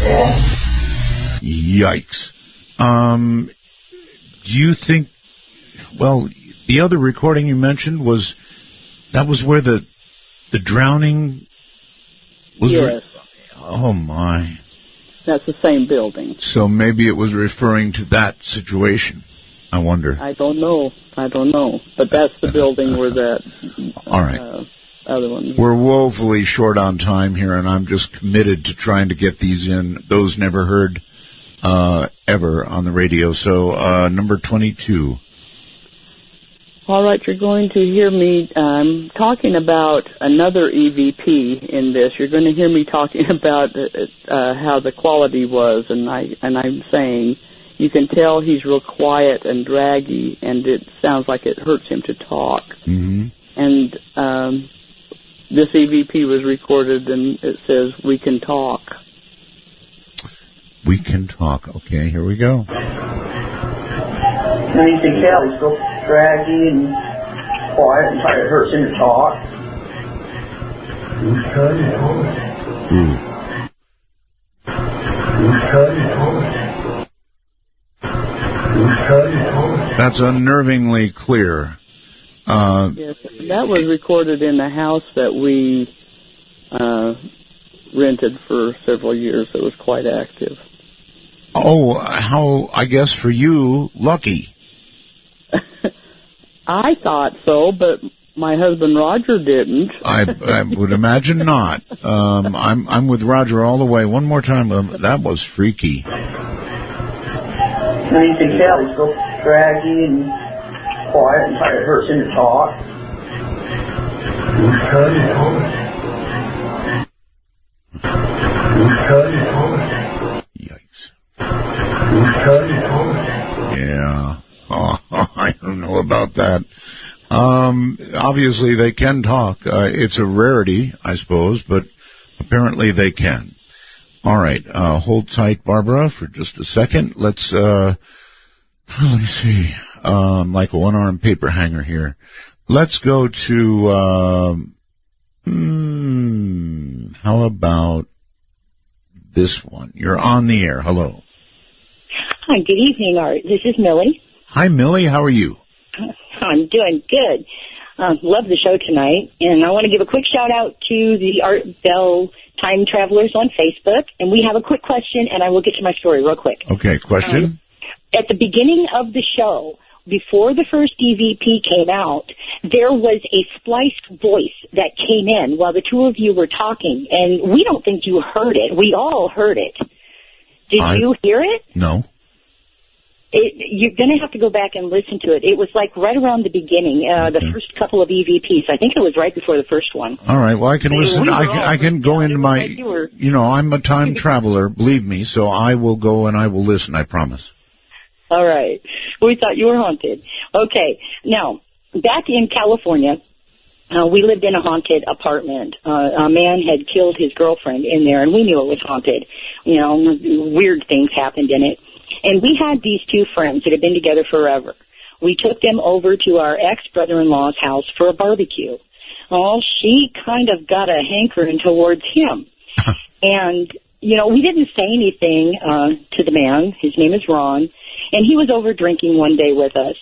dead. Yikes. Do you think, well, the other recording you mentioned was where the drowning was? Yes. Oh, my. That's the same building. So maybe it was referring to that situation. I wonder. I don't know. But that's the building where that all right. Other one. We're woefully short on time here, and I'm just committed to trying to get these in. Those never heard ever on the radio. So number 22. All right, you're going to hear me talking about another EVP in this. You're going to hear me talking about how the quality was, and I'm saying you can tell he's real quiet and draggy, and it sounds like it hurts him to talk. Mm-hmm. And this EVP was recorded, and it says, we can talk. We can talk. Okay, here we go. Now you can tell he's real draggy and quiet, and it hurts him to talk. Who's cutting it? Who's cutting it? That's unnervingly clear. Yes, that was recorded in the house that we rented for several years. It was quite active. Oh, how, I guess for you, lucky. I thought so, but my husband Roger didn't. I would imagine not. I'm with Roger all the way. One more time. That was freaky. Now you can tell he's so draggy and quiet and kind of hurts him to talk. Yikes. Yeah. Oh, I don't know about that. Obviously they can talk. It's a rarity, I suppose, but apparently they can. All right. Hold tight, Barbara, for just a second. Let's, let me see. Like a one-armed paper hanger here. Let's go to, how about this one? You're on the air. Hello. Hi, good evening, Art. This is Millie. Hi, Millie. How are you? I'm doing good. Love the show tonight. And I want to give a quick shout-out to the Art Bell Time Travelers on Facebook. And we have a quick question, and I will get to my story real quick. Okay, question? At the beginning of the show, before the first EVP came out, there was a spliced voice that came in while the two of you were talking. And we don't think you heard it. We all heard it. Did you hear it? No. You're going to have to go back and listen to it. It was like right around the beginning, the first couple of EVPs. I think it was right before the first one. All right. Well, I can listen. I can go into my, I'm a time traveler, believe me, so I will go and I will listen, I promise. All right. We thought you were haunted. Okay. Now, back in California, we lived in a haunted apartment. A man had killed his girlfriend in there, and we knew it was haunted. Weird things happened in it. And we had these two friends that had been together forever. We took them over to our ex-brother-in-law's house for a barbecue. Well, she kind of got a hankering towards him. And, we didn't say anything to the man. His name is Ron. And he was over drinking one day with us.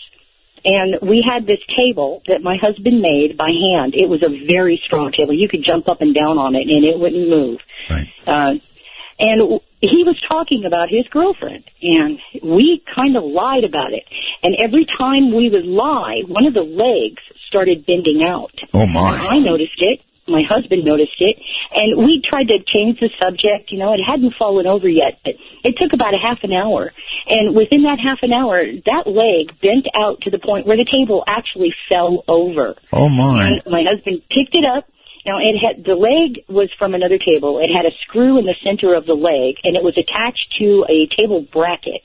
And we had this table that my husband made by hand. It was a very strong table. You could jump up and down on it, and it wouldn't move. Right. And he was talking about his girlfriend, and we kind of lied about it. And every time we would lie, one of the legs started bending out. Oh, my. And I noticed it. My husband noticed it. And we tried to change the subject. It hadn't fallen over yet, but it took about a half an hour. And within that half an hour, that leg bent out to the point where the table actually fell over. Oh, my. And my husband picked it up. Now, the leg was from another table. It had a screw in the center of the leg, and it was attached to a table bracket.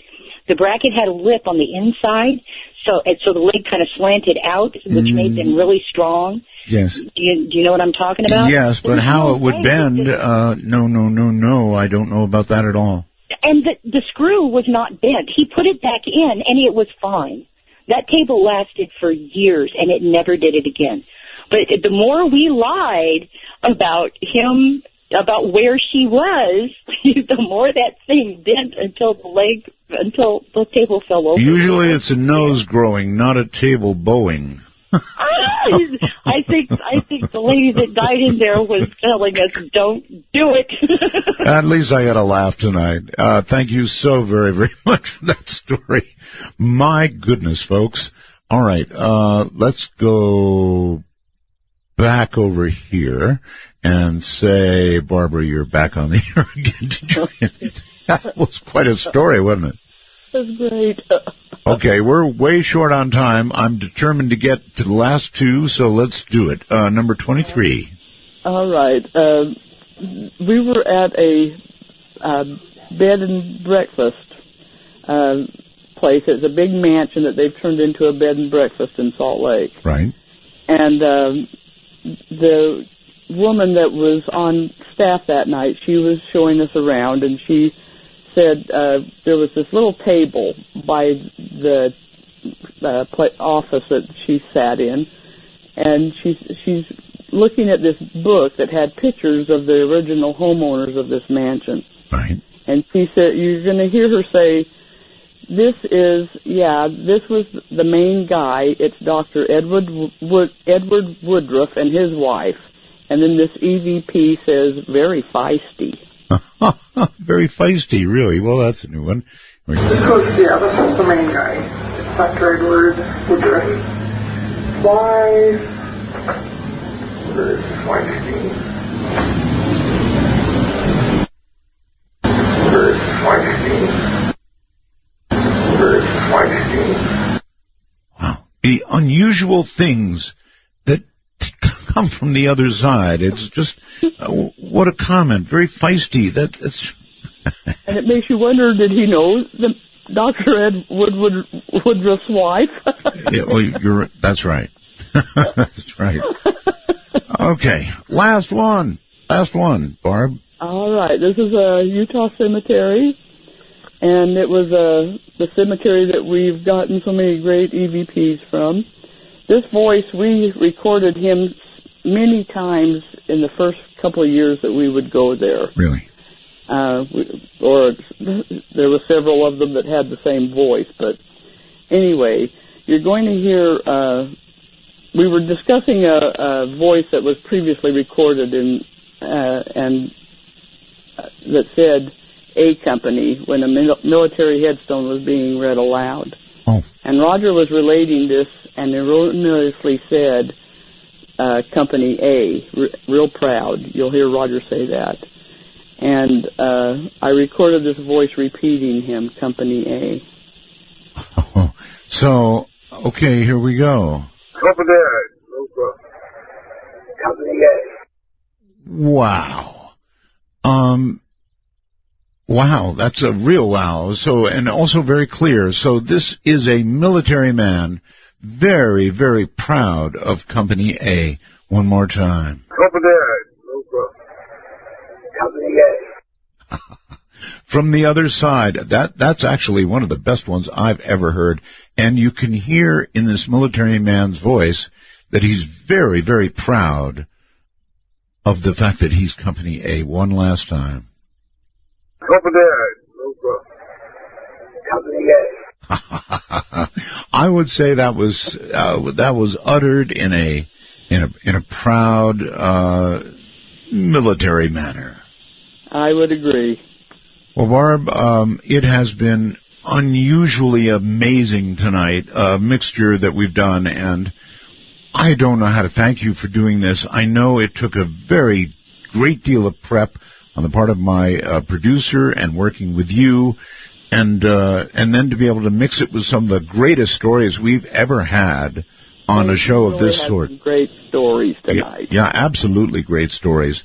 The bracket had a lip on the inside, so the leg kind of slanted out, which made them really strong. Yes. Do you know what I'm talking about? Yes, but how it would bend, no, I don't know about that at all. And the screw was not bent. He put it back in, and it was fine. That table lasted for years, and it never did it again. But the more we lied about him, about where she was, the more that thing bent until the table fell over. Usually it's a nose growing, not a table bowing. I think the lady that died in there was telling us, don't do it. At least I got a laugh tonight. Thank you so very, very much for that story. My goodness, folks. All right, let's go back over here and say, Barbara, you're back on the air again. That was quite a story, wasn't it? That's great. Okay, we're way short on time. I'm determined to get to the last two, so let's do it. Number 23. All right. We were at a bed and breakfast place. It's a big mansion that they've turned into a bed and breakfast in Salt Lake. Right. And the woman that was on staff that night, she was showing us around, and she said there was this little table by the office that she sat in, and she's looking at this book that had pictures of the original homeowners of this mansion. Right. And she said, you're going to hear her say, this was the main guy. It's Dr. Edward Woodruff and his wife. And then this EVP says, very feisty. Very feisty, really. Well, that's a new one. This was the main guy. It's Dr. Edward Woodruff. Wife, Wow. The unusual things that come from the other side. It's just, what a comment. Very feisty. That's And it makes you wonder, did he know the Dr. Ed Woodruff's wife? Yeah, well, that's right. That's right. Okay, last one, Barb. All right, this is a Utah cemetery, and it was the cemetery that we've gotten so many great EVPs from. This voice, we recorded him many times in the first couple of years that we would go there. Really? Or there were several of them that had the same voice, but anyway, you're going to hear, we were discussing a voice that was previously recorded and that said A Company when a military headstone was being read aloud. Oh. And Roger was relating this and erroneously said Company A, real proud. You'll hear Roger say that. And I recorded this voice repeating him, Company A. Oh, so, okay, here we go. Company A. Wow. Wow, that's a real wow. So, and also very clear. So this is a military man, very, very proud of Company A. One more time. Company A. Company A. From the other side, that's actually one of the best ones I've ever heard. And you can hear in this military man's voice that he's very, very proud of the fact that he's Company A. One last time. Company A. Company A. I would say that was uttered in a proud military manner. I would agree. Well, Barb, it has been unusually amazing tonight, a mixture that we've done, and I don't know how to thank you for doing this. I know it took a very great deal of prep on the part of my producer and working with you, and then to be able to mix it with some of the greatest stories we've ever had on a show of this sort. Some great stories tonight. Yeah, absolutely great stories.